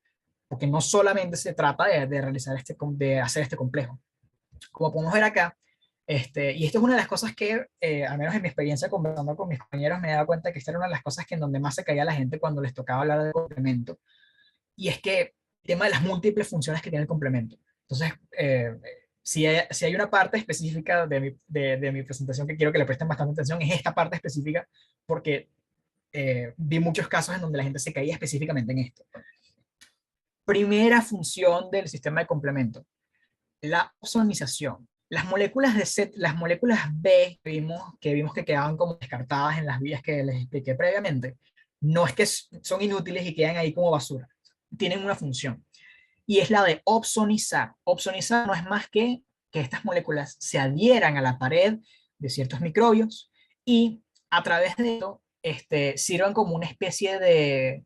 porque no solamente se trata de hacer este complejo. Como podemos ver acá, y esto es una de las cosas que, al menos en mi experiencia conversando con mis compañeros, me he dado cuenta que esta era una de las cosas que en donde más se caía la gente cuando les tocaba hablar de complemento, y es que el tema de las múltiples funciones que tiene el complemento. Entonces, si hay una parte específica de mi presentación que quiero que le presten bastante atención, es esta parte específica, porque vi muchos casos en donde la gente se caía específicamente en esto. Primera función del sistema de complemento, la ozonización. Las moléculas B que vimos que quedaban como descartadas en las vías que les expliqué previamente, no es que son inútiles y quedan ahí como basura. Tienen una función y es la de opsonizar. Opsonizar no es más que estas moléculas se adhieran a la pared de ciertos microbios y a través de esto sirvan como una especie de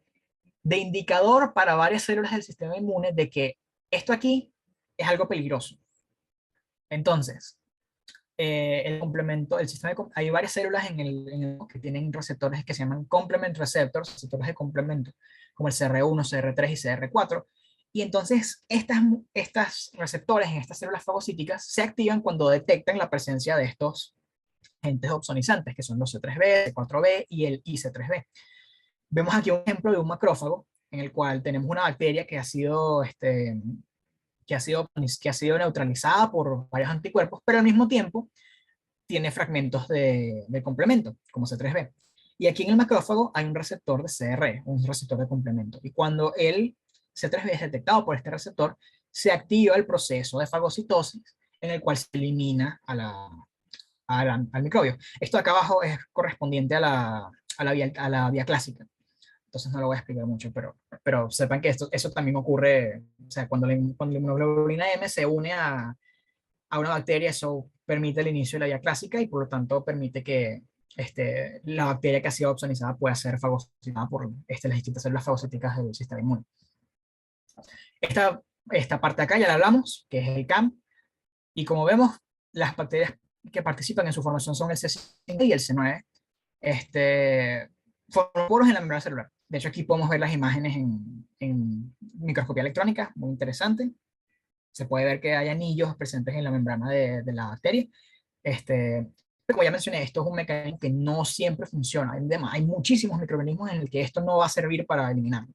indicador para varias células del sistema inmune de que esto aquí es algo peligroso. Entonces, hay varias células que tienen receptores que se llaman complement receptors, receptores de complemento, como el CR1, CR3 y CR4. Y entonces estas receptores en estas células fagocíticas se activan cuando detectan la presencia de estos agentes opsonizantes, que son los C3b, C4b y el IC3b. Vemos aquí un ejemplo de un macrófago en el cual tenemos una bacteria que ha sido neutralizada por varios anticuerpos, pero al mismo tiempo tiene fragmentos de complemento, como C3b. Y aquí en el macrófago hay un receptor de CR, un receptor de complemento. Y cuando el C3b es detectado por este receptor, se activa el proceso de fagocitosis en el cual se elimina al microbio. Esto de acá abajo es correspondiente a la vía clásica. Entonces no lo voy a explicar mucho, pero sepan que eso también ocurre, o sea, cuando la inmunoglobulina M se une a una bacteria, eso permite el inicio de la vía clásica y por lo tanto permite que la bacteria que ha sido opsonizada pueda ser fagocitada por las distintas células fagocíticas del sistema inmune. Esta parte de acá ya la hablamos, que es el CAM, y como vemos, las bacterias que participan en su formación son el C5 y el C9, forman poros en la membrana celular. De hecho, aquí podemos ver las imágenes en microscopía electrónica, muy interesante. Se puede ver que hay anillos presentes en la membrana de la bacteria. Como ya mencioné, esto es un mecanismo que no siempre funciona. Hay muchísimos microorganismos en el que esto no va a servir para eliminarlos.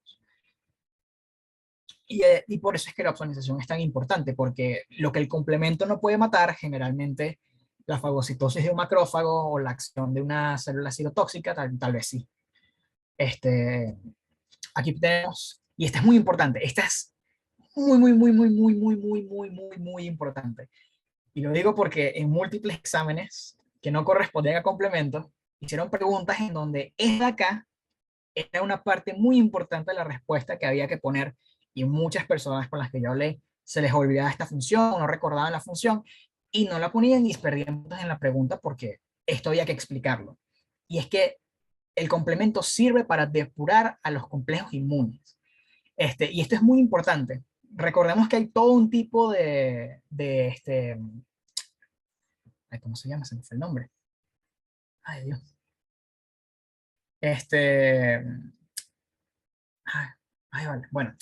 Y por eso es que la opsonización es tan importante, porque lo que el complemento no puede matar, generalmente la fagocitosis de un macrófago o la acción de una célula citotóxica, tal vez sí. Aquí tenemos, y esta es muy importante, esta es muy importante. Y lo digo porque en múltiples exámenes que no correspondían a complementos, hicieron preguntas en donde esta acá era una parte muy importante de la respuesta que había que poner, y muchas personas con las que yo hablé se les olvidaba esta función, no recordaban la función, y no la ponían y perdían puntos en la pregunta porque esto había que explicarlo. Y es que el complemento sirve para depurar a los complejos inmunes. Y esto es muy importante. Recordemos que hay todo un tipo ¿cómo se llama? Se me fue el nombre. Ay, Dios. Este, ay, vale. Bueno,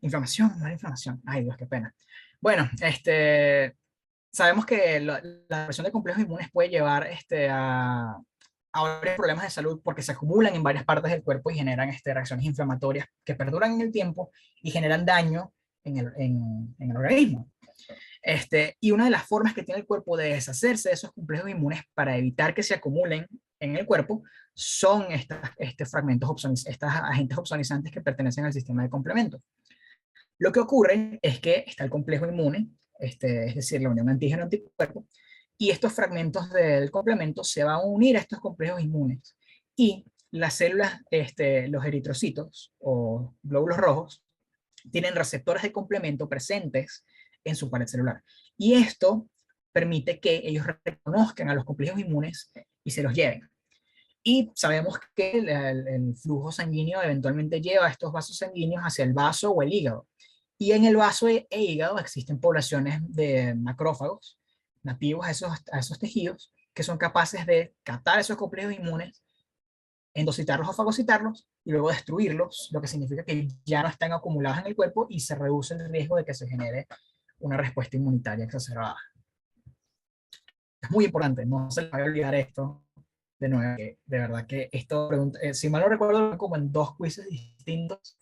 inflamación, no hay inflamación. Ay, Dios, qué pena. Bueno, sabemos que la presión de complejos inmunes puede llevar a varios problemas de salud porque se acumulan en varias partes del cuerpo y generan reacciones inflamatorias que perduran en el tiempo y generan daño en el organismo. Y una de las formas que tiene el cuerpo de deshacerse de esos complejos inmunes para evitar que se acumulen en el cuerpo son estos agentes opsonizantes que pertenecen al sistema de complemento. Lo que ocurre es que está el complejo inmune, es decir, la unión antígeno-anticuerpo, y estos fragmentos del complemento se van a unir a estos complejos inmunes. Y las células, los eritrocitos o glóbulos rojos, tienen receptores de complemento presentes en su pared celular. Y esto permite que ellos reconozcan a los complejos inmunes y se los lleven. Y sabemos que el flujo sanguíneo eventualmente lleva estos vasos sanguíneos hacia el vaso o el hígado. Y en el vaso e hígado existen poblaciones de macrófagos nativos a esos tejidos que son capaces de captar esos complejos inmunes, endocitarlos o fagocitarlos y luego destruirlos, lo que significa que ya no están acumulados en el cuerpo y se reduce el riesgo de que se genere una respuesta inmunitaria exacerbada. Es muy importante, no se les va a olvidar esto de nuevo, que de verdad que esto, si mal no recuerdo, como en 2 quizzes distintos,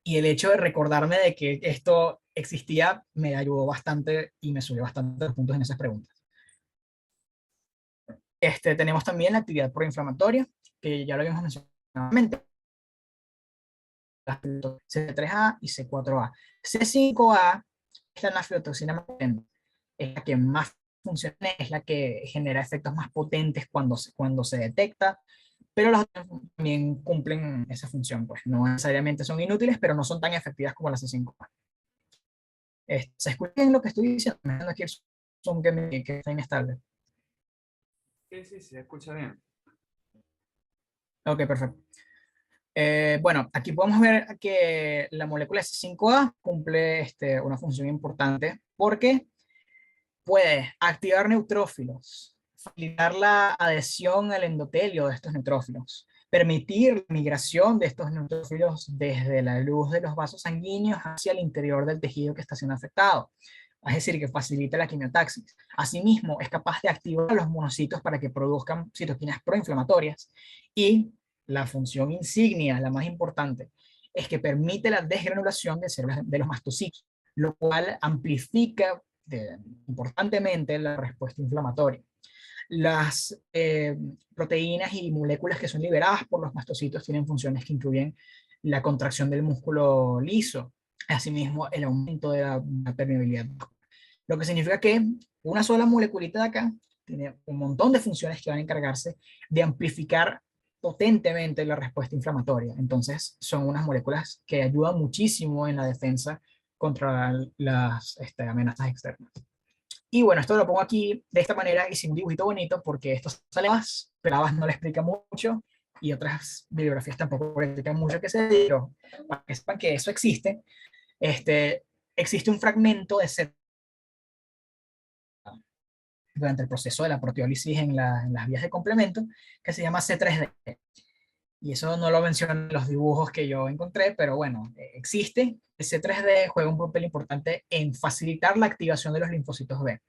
y el hecho de recordarme de que esto existía me ayudó bastante y me subió bastante los puntos en esas preguntas. Tenemos también la actividad proinflamatoria, que ya lo habíamos mencionado, C3A y C4A. C5A es la anafiotoxina más potente, es la que más funciona, es la que genera efectos más potentes cuando se detecta, pero las otras también cumplen esa función, pues no necesariamente son inútiles, pero no son tan efectivas como las C5A. ¿Se escucha bien lo que estoy diciendo? Aquí el Zoom que está inestable. Sí, se escucha bien. Ok, perfecto. Bueno, aquí podemos ver que la molécula C5A cumple una función importante porque puede activar neutrófilos, facilitar la adhesión al endotelio de estos neutrófilos, permitir la migración de estos neutrófilos desde la luz de los vasos sanguíneos hacia el interior del tejido que está siendo afectado. Es decir, que facilita la quimiotaxis. Asimismo, es capaz de activar los monocitos para que produzcan citoquinas proinflamatorias. Y la función insignia, la más importante, es que permite la desgranulación de células de los mastocitos, lo cual amplifica importantemente la respuesta inflamatoria. Las proteínas y moléculas que son liberadas por los mastocitos tienen funciones que incluyen la contracción del músculo liso, asimismo el aumento de la permeabilidad. Lo que significa que una sola moleculita de acá tiene un montón de funciones que van a encargarse de amplificar potentemente la respuesta inflamatoria. Entonces son unas moléculas que ayudan muchísimo en la defensa contra las amenazas externas. Y bueno, esto lo pongo aquí de esta manera y sin un dibujito bonito porque esto sale más, pero Abbas no le explica mucho y otras bibliografías tampoco le explican mucho qué se dice, pero para que sepan que eso existe, existe un fragmento de C durante el proceso de la proteólisis en las vías de complemento que se llama C3D. Y eso no lo mencionan en los dibujos que yo encontré, pero bueno, existe. El C3D juega un papel importante en facilitar la activación de los linfocitos B.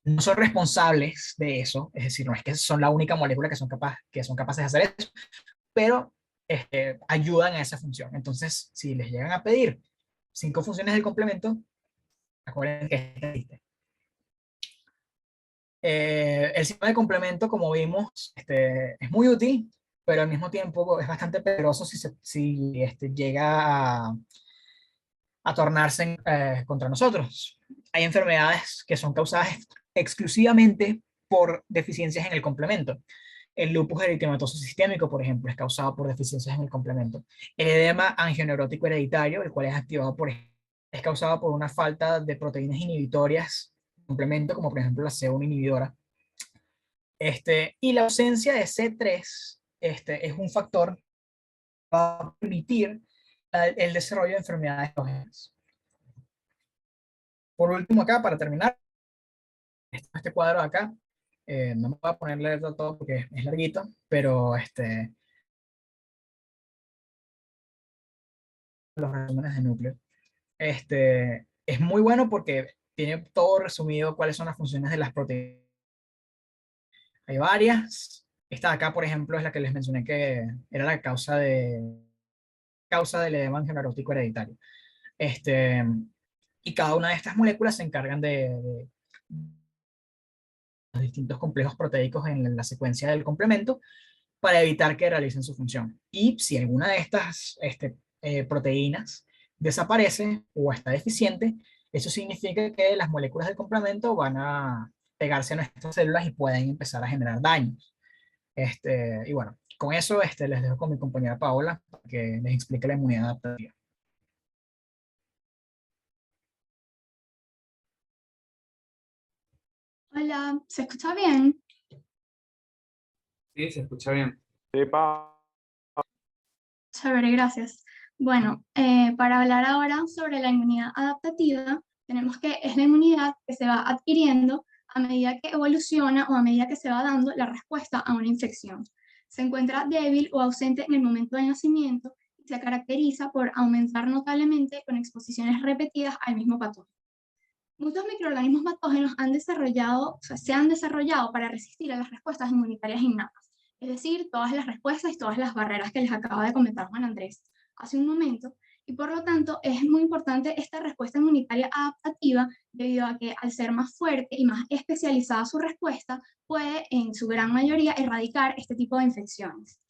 No son responsables de eso, es decir, no es que son la única molécula que son capaces de hacer eso, pero ayudan a esa función. Entonces, si les llegan a pedir 5 funciones del complemento, acuérdense que existe. El sistema de complemento, como vimos, es muy útil, pero al mismo tiempo es bastante peligroso si llega a tornarse contra nosotros. Hay enfermedades que son causadas exclusivamente por deficiencias en el complemento. El lupus eritematoso sistémico, por ejemplo, es causado por deficiencias en el complemento. El edema angioneurótico hereditario, el cual es activado es causado por una falta de proteínas inhibitorias complemento, como por ejemplo la C1 inhibidora. Y la ausencia de C3 es un factor que va a permitir el desarrollo de enfermedades endógenas. Por último, acá, para terminar, este cuadro de acá, no me voy a ponerle todo porque es larguito, pero los resúmenes de núcleo. Es muy bueno porque tiene todo resumido cuáles son las funciones de las proteínas. Hay varias. Esta de acá, por ejemplo, es la que les mencioné que era la causa del edema angioneurótico hereditario. Y cada una de estas moléculas se encargan de los distintos complejos proteicos en la secuencia del complemento para evitar que realicen su función. Y si alguna de estas proteínas desaparece o está deficiente, eso significa que las moléculas del complemento van a pegarse a nuestras células y pueden empezar a generar daños. Y bueno, con eso les dejo con mi compañera Paola para que les explique la inmunidad adaptativa. Hola, ¿se escucha bien? Sí, se escucha bien. Chévere, gracias. Bueno, para hablar ahora sobre la inmunidad adaptativa, tenemos que es la inmunidad que se va adquiriendo a medida que evoluciona o a medida que se va dando la respuesta a una infección. Se encuentra débil o ausente en el momento del nacimiento y se caracteriza por aumentar notablemente con exposiciones repetidas al mismo patógeno. Muchos microorganismos patógenos se han desarrollado para resistir a las respuestas inmunitarias innatas, es decir, todas las respuestas y todas las barreras que les acaba de comentar Juan Andrés hace un momento, y por lo tanto es muy importante esta respuesta inmunitaria adaptativa debido a que al ser más fuerte y más especializada su respuesta, puede en su gran mayoría erradicar este tipo de infecciones.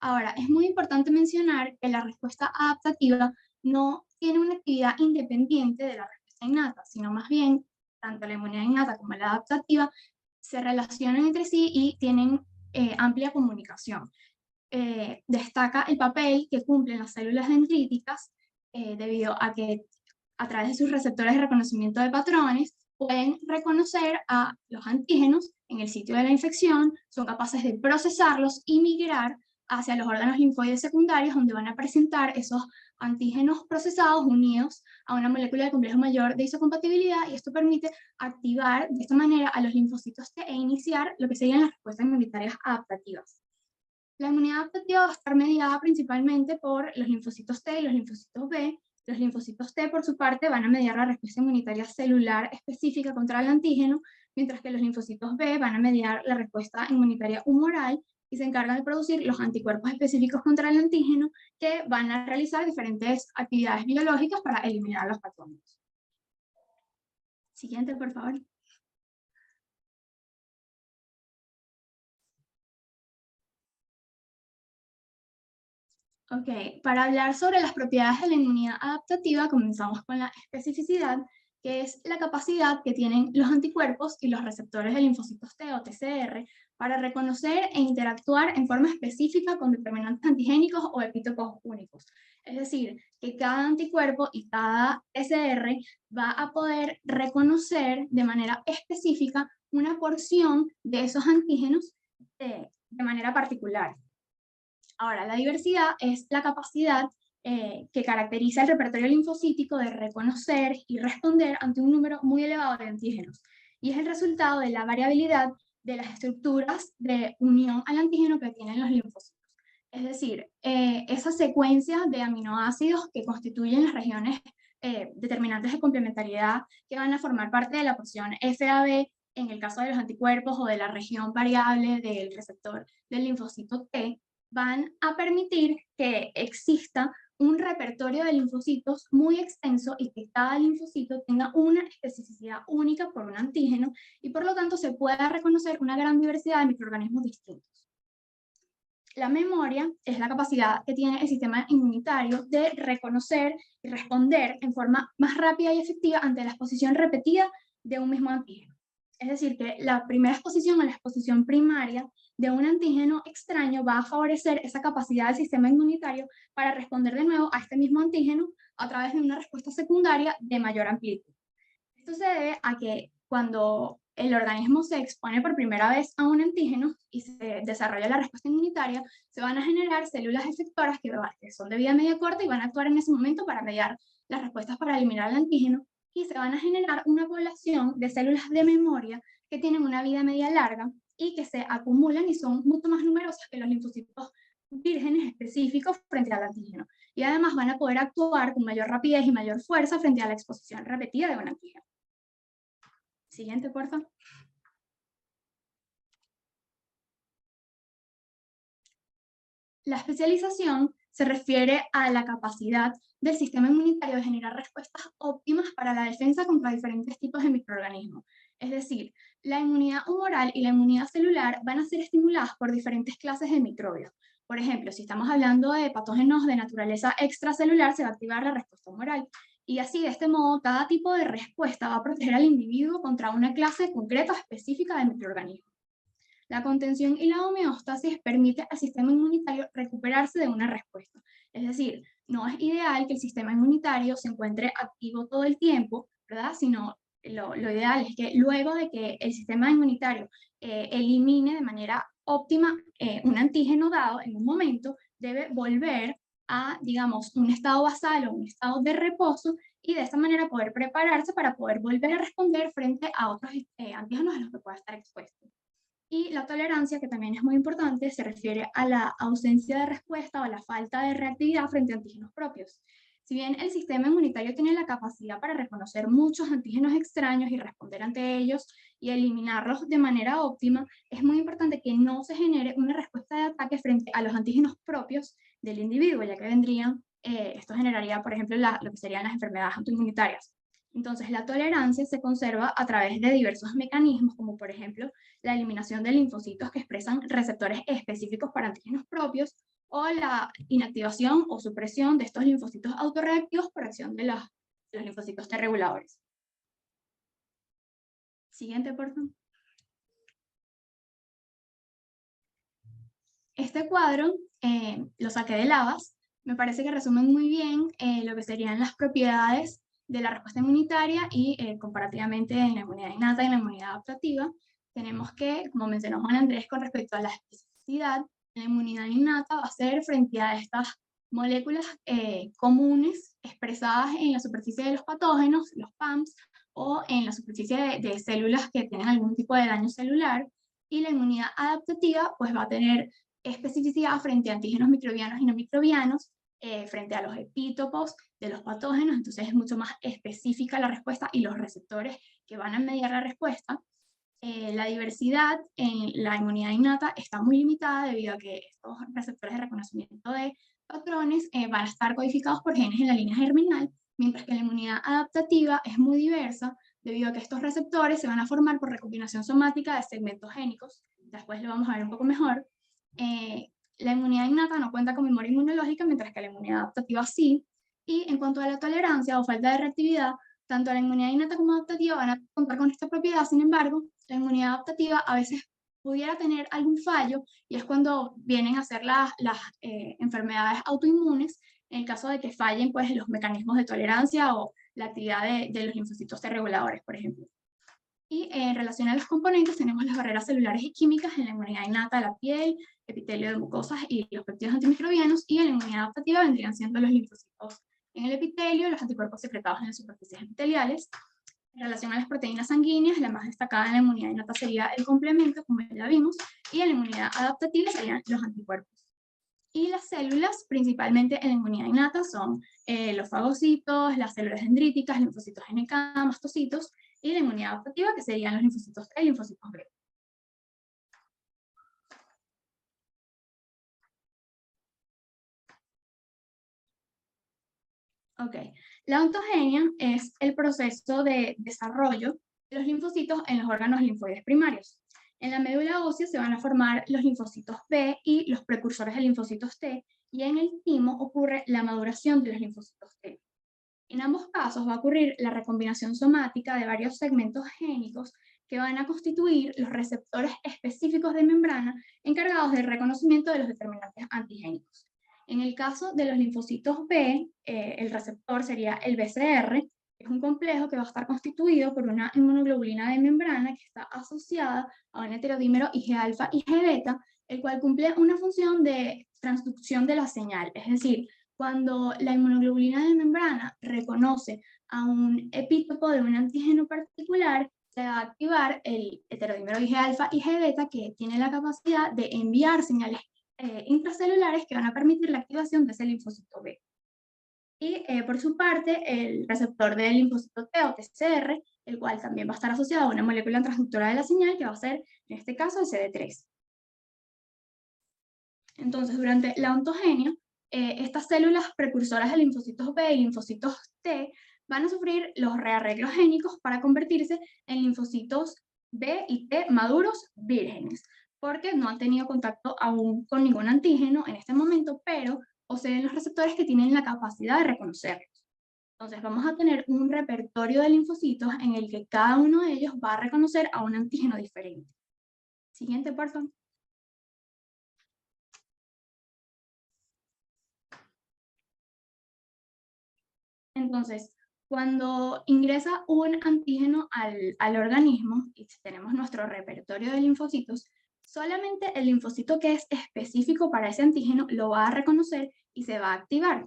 Ahora, es muy importante mencionar que la respuesta adaptativa no tiene una actividad independiente de la respuesta innata, sino más bien, tanto la inmunidad innata como la adaptativa se relacionan entre sí y tienen amplia comunicación. Destaca el papel que cumplen las células dendríticas debido a que a través de sus receptores de reconocimiento de patrones pueden reconocer a los antígenos en el sitio de la infección, son capaces de procesarlos y migrar hacia los órganos linfoides secundarios donde van a presentar esos antígenos procesados unidos a una molécula de complejo mayor de isocompatibilidad, y esto permite activar de esta manera a los linfocitos T e iniciar lo que serían las respuestas inmunitarias adaptativas. La inmunidad adaptativa va a estar mediada principalmente por los linfocitos T y los linfocitos B. Los linfocitos T, por su parte, van a mediar la respuesta inmunitaria celular específica contra el antígeno, mientras que los linfocitos B van a mediar la respuesta inmunitaria humoral y se encargan de producir los anticuerpos específicos contra el antígeno que van a realizar diferentes actividades biológicas para eliminar los patógenos. Siguiente, por favor. Ok, para hablar sobre las propiedades de la inmunidad adaptativa, comenzamos con la especificidad, que es la capacidad que tienen los anticuerpos y los receptores de linfocitos T o TCR para reconocer e interactuar en forma específica con determinantes antigénicos o epítopos únicos. Es decir, que cada anticuerpo y cada TCR va a poder reconocer de manera específica una porción de esos antígenos de manera particular. Ahora, la diversidad es la capacidad que caracteriza el repertorio linfocítico de reconocer y responder ante un número muy elevado de antígenos. Y es el resultado de la variabilidad de las estructuras de unión al antígeno que tienen los linfocitos. Es decir, esa secuencia de aminoácidos que constituyen las regiones determinantes de complementariedad que van a formar parte de la porción FAB en el caso de los anticuerpos o de la región variable del receptor del linfocito T, van a permitir que exista un repertorio de linfocitos muy extenso y que cada linfocito tenga una especificidad única por un antígeno y por lo tanto se pueda reconocer una gran diversidad de microorganismos distintos. La memoria es la capacidad que tiene el sistema inmunitario de reconocer y responder en forma más rápida y efectiva ante la exposición repetida de un mismo antígeno. Es decir, que la primera exposición o la exposición primaria de un antígeno extraño va a favorecer esa capacidad del sistema inmunitario para responder de nuevo a este mismo antígeno a través de una respuesta secundaria de mayor amplitud. Esto se debe a que cuando el organismo se expone por primera vez a un antígeno y se desarrolla la respuesta inmunitaria, se van a generar células efectoras que son de vida media corta y van a actuar en ese momento para mediar las respuestas para eliminar el antígeno, y se van a generar una población de células de memoria que tienen una vida media larga y que se acumulan y son mucho más numerosas que los linfocitos vírgenes específicos frente al antígeno. Y además van a poder actuar con mayor rapidez y mayor fuerza frente a la exposición repetida de un antígeno. Siguiente, por favor. La especialización se refiere a la capacidad del sistema inmunitario de generar respuestas óptimas para la defensa contra diferentes tipos de microorganismos. Es decir, la inmunidad humoral y la inmunidad celular van a ser estimuladas por diferentes clases de microbios. Por ejemplo, si estamos hablando de patógenos de naturaleza extracelular, se va a activar la respuesta humoral. Y así, de este modo, cada tipo de respuesta va a proteger al individuo contra una clase concreta o específica de microorganismos. La contención y la homeostasis permite al sistema inmunitario recuperarse de una respuesta. Es decir, no es ideal que el sistema inmunitario se encuentre activo todo el tiempo, ¿verdad? Sino lo ideal es que luego de que el sistema inmunitario elimine de manera óptima un antígeno dado en un momento, debe volver a, digamos, un estado basal o un estado de reposo y de esta manera poder prepararse para poder volver a responder frente a otros antígenos a los que pueda estar expuesto. Y la tolerancia, que también es muy importante, se refiere a la ausencia de respuesta o a la falta de reactividad frente a antígenos propios. Si bien el sistema inmunitario tiene la capacidad para reconocer muchos antígenos extraños y responder ante ellos y eliminarlos de manera óptima, es muy importante que no se genere una respuesta de ataque frente a los antígenos propios del individuo, ya que esto generaría, por ejemplo, lo que serían las enfermedades autoinmunitarias. Entonces, la tolerancia se conserva a través de diversos mecanismos, como por ejemplo la eliminación de linfocitos que expresan receptores específicos para antígenos propios, o la inactivación o supresión de estos linfocitos autorreactivos por acción de los linfocitos T reguladores. Siguiente, por favor. Este cuadro lo saqué de Lavas. Me parece que resumen muy bien lo que serían las propiedades de la respuesta inmunitaria y comparativamente en la inmunidad innata y en la inmunidad adaptativa. Tenemos que, como mencionó Juan Andrés con respecto a la especificidad, la inmunidad innata va a ser frente a estas moléculas comunes expresadas en la superficie de los patógenos, los PAMPs, o en la superficie de células que tienen algún tipo de daño celular, y la inmunidad adaptativa pues va a tener especificidad frente a antígenos microbianos y no microbianos, frente a los epítopos de los patógenos. Entonces es mucho más específica la respuesta y los receptores que van a mediar la respuesta. La diversidad en la inmunidad innata está muy limitada debido a que estos receptores de reconocimiento de patrones van a estar codificados por genes en la línea germinal, mientras que la inmunidad adaptativa es muy diversa debido a que estos receptores se van a formar por recombinación somática de segmentos génicos. Después lo vamos a ver un poco mejor. La inmunidad innata no cuenta con memoria inmunológica, mientras que la inmunidad adaptativa sí. Y en cuanto a la tolerancia o falta de reactividad, tanto la inmunidad innata como adaptativa van a contar con esta propiedad. Sin embargo, la inmunidad adaptativa a veces pudiera tener algún fallo, y es cuando vienen a ser las enfermedades autoinmunes, en el caso de que fallen pues, los mecanismos de tolerancia o la actividad de los linfocitos T reguladores, por ejemplo. Y en relación a los componentes, tenemos las barreras celulares y químicas en la inmunidad innata de la piel, epitelio de mucosas y los péptidos antimicrobianos, y en la inmunidad adaptativa vendrían siendo los linfocitos en el epitelio, los anticuerpos secretados en las superficies epiteliales. En relación a las proteínas sanguíneas, la más destacada en la inmunidad innata sería el complemento, como ya vimos, y en la inmunidad adaptativa serían los anticuerpos. Y las células, principalmente en la inmunidad innata, son los fagocitos, las células dendríticas, linfocitos NK, mastocitos, y la inmunidad adaptativa, que serían los linfocitos T y linfocitos B. Ok, la ontogenia es el proceso de desarrollo de los linfocitos en los órganos linfoides primarios. En la médula ósea se van a formar los linfocitos B y los precursores de linfocitos T, y en el timo ocurre la maduración de los linfocitos T. En ambos casos va a ocurrir la recombinación somática de varios segmentos génicos que van a constituir los receptores específicos de membrana encargados del reconocimiento de los determinantes antigénicos. En el caso de los linfocitos B, el receptor sería el BCR, que es un complejo que va a estar constituido por una inmunoglobulina de membrana que está asociada a un heterodímero Ig-alfa y Ig-beta, el cual cumple una función de transducción de la señal. Es decir, cuando la inmunoglobulina de membrana reconoce a un epítopo de un antígeno particular, se va a activar el heterodímero Ig-alfa y Ig-beta, que tiene la capacidad de enviar señales intracelulares que van a permitir la activación de ese linfocito B. Y por su parte, el receptor del linfocito T o TCR, el cual también va a estar asociado a una molécula transductora de la señal, que va a ser, en este caso, el CD3. Entonces, durante la ontogenia, estas células precursoras de linfocitos B y linfocitos T van a sufrir los rearreglos génicos para convertirse en linfocitos B y T maduros vírgenes, porque no han tenido contacto aún con ningún antígeno en este momento, pero poseen los receptores que tienen la capacidad de reconocerlos. Entonces vamos a tener un repertorio de linfocitos en el que cada uno de ellos va a reconocer a un antígeno diferente. Siguiente, por favor. Entonces, cuando ingresa un antígeno al organismo y tenemos nuestro repertorio de linfocitos, solamente el linfocito que es específico para ese antígeno lo va a reconocer y se va a activar.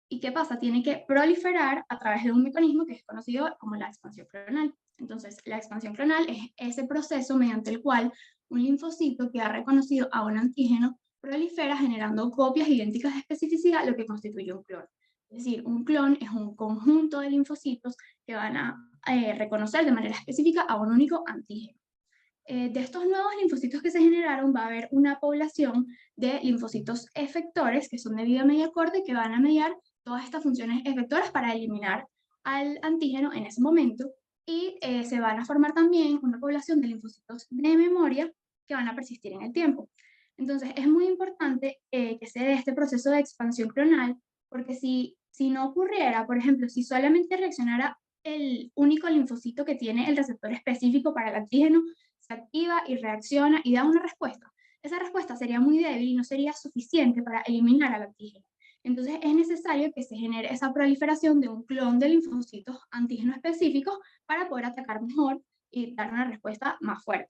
¿Y qué pasa? Tiene que proliferar a través de un mecanismo que es conocido como la expansión clonal. Entonces, la expansión clonal es ese proceso mediante el cual un linfocito que ha reconocido a un antígeno prolifera generando copias idénticas de especificidad, lo que constituye un clon. Es decir, un clon es un conjunto de linfocitos que van a reconocer de manera específica a un único antígeno. De estos nuevos linfocitos que se generaron va a haber una población de linfocitos efectores, que son de vida media corta y que van a mediar todas estas funciones efectoras para eliminar al antígeno en ese momento, y se van a formar también una población de linfocitos de memoria que van a persistir en el tiempo. Entonces es muy importante que se dé este proceso de expansión clonal, porque si no ocurriera, por ejemplo, si solamente reaccionara el único linfocito que tiene el receptor específico para el antígeno, se activa y reacciona y da una respuesta. Esa respuesta sería muy débil y no sería suficiente para eliminar al antígeno. Entonces es necesario que se genere esa proliferación de un clon de linfocitos antígeno específicos para poder atacar mejor y dar una respuesta más fuerte.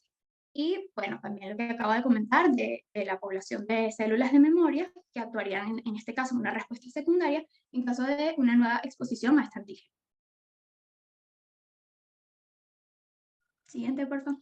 Y bueno, también lo que acabo de comentar de la población de células de memoria que actuarían en este caso una respuesta secundaria en caso de una nueva exposición a este antígeno. Siguiente, por favor.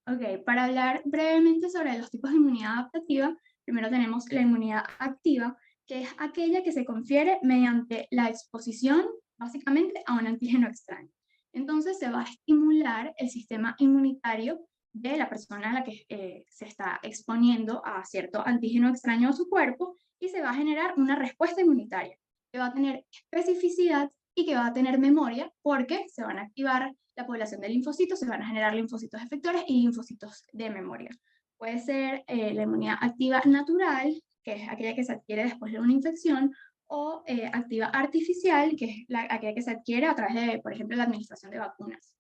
Ok, para hablar brevemente sobre los tipos de inmunidad adaptativa, primero tenemos la inmunidad activa, que es aquella que se confiere mediante la exposición, básicamente, a un antígeno extraño. Entonces se va a estimular el sistema inmunitario de la persona a la que se está exponiendo a cierto antígeno extraño a su cuerpo y se va a generar una respuesta inmunitaria que va a tener especificidad y que va a tener memoria porque se van a activar la población de linfocitos, se van a generar linfocitos efectores y linfocitos de memoria. Puede ser la inmunidad activa natural, que es aquella que se adquiere después de una infección, o activa artificial, que es aquella que se adquiere a través de, por ejemplo, la administración de vacunas.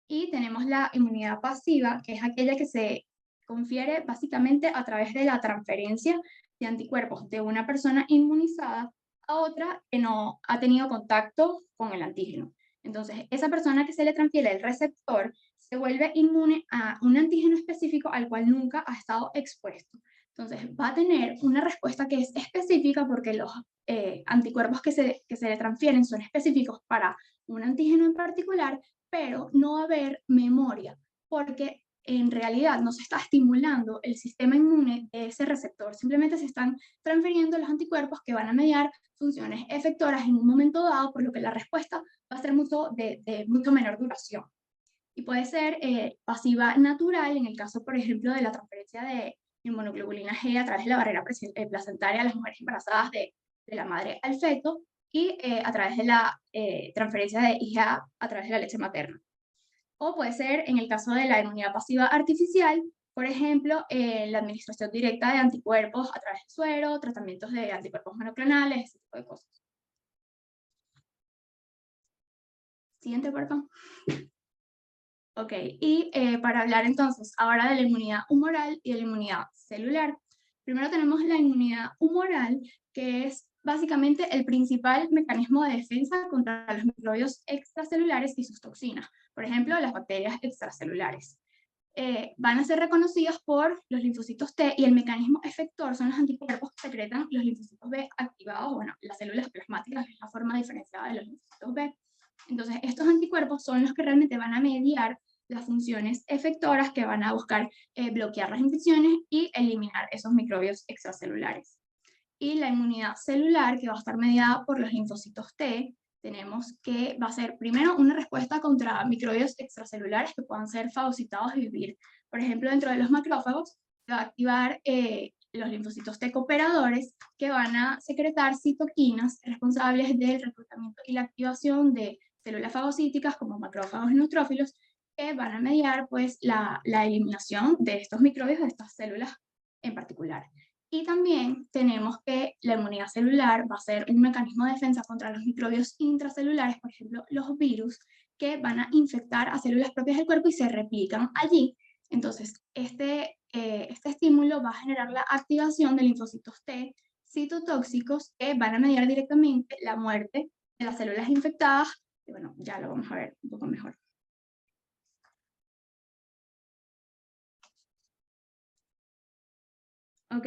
Y tenemos la inmunidad pasiva, que es aquella que se confiere básicamente a través de la transferencia de anticuerpos de una persona inmunizada a otra que no ha tenido contacto con el antígeno. Entonces, esa persona que se le transfiere el receptor se vuelve inmune a un antígeno específico al cual nunca ha estado expuesto. Entonces, va a tener una respuesta que es específica porque los anticuerpos que se le transfieren son específicos para un antígeno en particular, pero no va a haber memoria, porque en realidad no se está estimulando el sistema inmune de ese receptor, simplemente se están transfiriendo los anticuerpos que van a mediar funciones efectoras en un momento dado, por lo que la respuesta va a ser de mucho menor duración. Y puede ser pasiva natural, en el caso, por ejemplo, de la transferencia de inmunoglobulina G a través de la barrera placentaria a las mujeres embarazadas de la madre al feto, y a través de la transferencia de IgA a través de la leche materna. O puede ser, en el caso de la inmunidad pasiva artificial, por ejemplo, la administración directa de anticuerpos a través del suero, tratamientos de anticuerpos monoclonales, ese tipo de cosas. Siguiente, por favor. Ok, y para hablar entonces ahora de la inmunidad humoral y de la inmunidad celular. Primero tenemos la inmunidad humoral, que es básicamente el principal mecanismo de defensa contra los microbios extracelulares y sus toxinas, por ejemplo, las bacterias extracelulares. Van a ser reconocidos por los linfocitos T y el mecanismo efector son los anticuerpos que secretan los linfocitos B activados, bueno, las células plasmáticas, que es la forma diferenciada de los linfocitos B. Entonces, estos anticuerpos son los que realmente van a mediar las funciones efectoras que van a buscar bloquear las infecciones y eliminar esos microbios extracelulares. Y la inmunidad celular, que va a estar mediada por los linfocitos T, tenemos que va a ser primero una respuesta contra microbios extracelulares que puedan ser fagocitados y vivir. Por ejemplo, dentro de los macrófagos, se va a activar los linfocitos T cooperadores que van a secretar citoquinas responsables del reclutamiento y la activación de células fagocíticas como macrófagos y neutrófilos que van a mediar pues, la eliminación de estos microbios, de estas células en particular. Y también tenemos que la inmunidad celular va a ser un mecanismo de defensa contra los microbios intracelulares, por ejemplo, los virus, que van a infectar a células propias del cuerpo y se replican allí. Entonces, este estímulo va a generar la activación de linfocitos T citotóxicos que van a mediar directamente la muerte de las células infectadas. Y bueno, ya lo vamos a ver un poco mejor. Ok,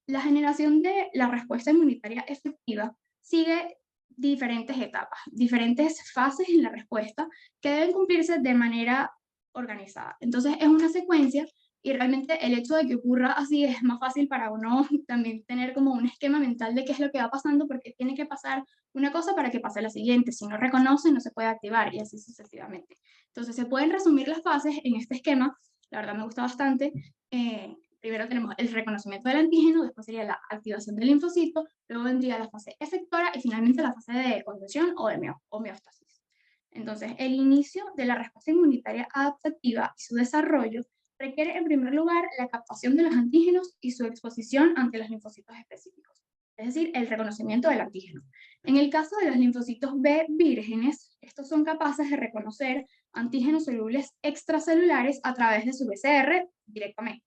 la generación de la respuesta inmunitaria efectiva sigue diferentes etapas, diferentes fases en la respuesta que deben cumplirse de manera organizada. Entonces es una secuencia y realmente el hecho de que ocurra así es más fácil para uno también tener como un esquema mental de qué es lo que va pasando porque tiene que pasar una cosa para que pase la siguiente. Si no reconoce no se puede activar y así sucesivamente. Entonces se pueden resumir las fases en este esquema, la verdad me gusta bastante. Primero tenemos el reconocimiento del antígeno, después sería la activación del linfocito, luego vendría la fase efectora y finalmente la fase de contención o de homeostasis. Entonces, el inicio de la respuesta inmunitaria adaptativa y su desarrollo requiere en primer lugar la captación de los antígenos y su exposición ante los linfocitos específicos, es decir, el reconocimiento del antígeno. En el caso de los linfocitos B vírgenes, estos son capaces de reconocer antígenos solubles extracelulares a través de su BCR directamente.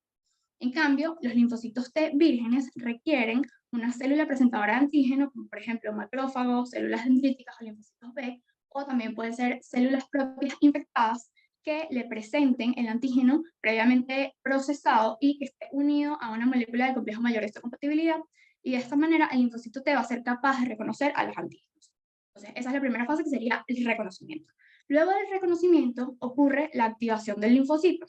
En cambio, los linfocitos T vírgenes requieren una célula presentadora de antígeno, como por ejemplo macrófagos, células dendríticas o linfocitos B, o también pueden ser células propias infectadas que le presenten el antígeno previamente procesado y que esté unido a una molécula de complejo mayor de histocompatibilidad, y de esta manera el linfocito T va a ser capaz de reconocer a los antígenos. Entonces, esa es la primera fase, que sería el reconocimiento. Luego del reconocimiento ocurre la activación del linfocito.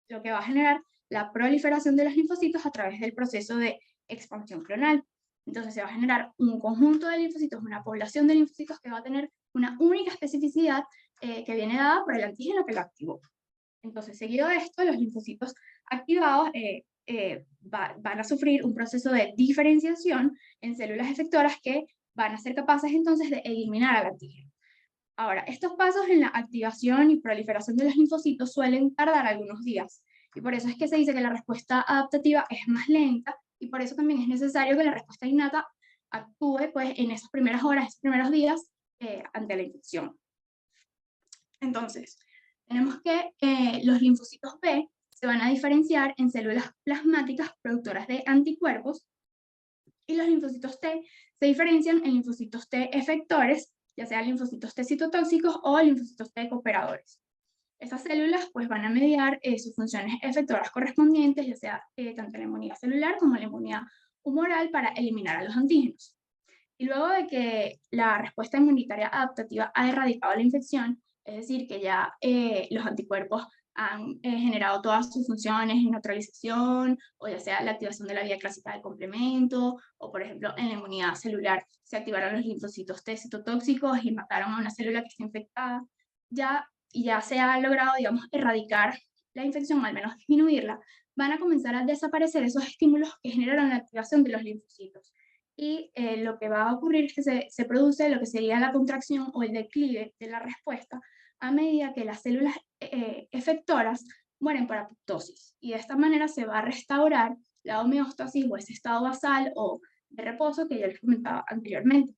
lo que va a generar la proliferación de los linfocitos a través del proceso de expansión clonal. Entonces se va a generar un conjunto de linfocitos, una población de linfocitos que va a tener una única especificidad que viene dada por el antígeno que lo activó. Entonces, seguido de esto, los linfocitos activados van a sufrir un proceso de diferenciación en células efectoras que van a ser capaces entonces de eliminar al antígeno. Ahora, estos pasos en la activación y proliferación de los linfocitos suelen tardar algunos días, y por eso es que se dice que la respuesta adaptativa es más lenta, y por eso también es necesario que la respuesta innata actúe pues, en esas primeras horas, esos primeros días ante la infección. Entonces, tenemos que los linfocitos B se van a diferenciar en células plasmáticas productoras de anticuerpos, y los linfocitos T se diferencian en linfocitos T efectores, ya sean linfocitos T citotóxicos o linfocitos T cooperadores. Estas células pues, van a mediar sus funciones efectoras correspondientes, ya sea tanto la inmunidad celular como la inmunidad humoral, para eliminar a los antígenos. Y luego de que la respuesta inmunitaria adaptativa ha erradicado la infección, es decir, que ya los anticuerpos han generado todas sus funciones en neutralización, o ya sea la activación de la vía clásica del complemento, o por ejemplo en la inmunidad celular se activaron los linfocitos T citotóxicos y mataron a una célula que está infectada, ya se ha logrado, digamos, erradicar la infección, o al menos disminuirla, van a comenzar a desaparecer esos estímulos que generaron la activación de los linfocitos. Y lo que va a ocurrir es que se produce lo que sería la contracción o el declive de la respuesta a medida que las células efectoras mueren por apoptosis. Y de esta manera se va a restaurar la homeostasis o ese estado basal o de reposo que ya les comentaba anteriormente.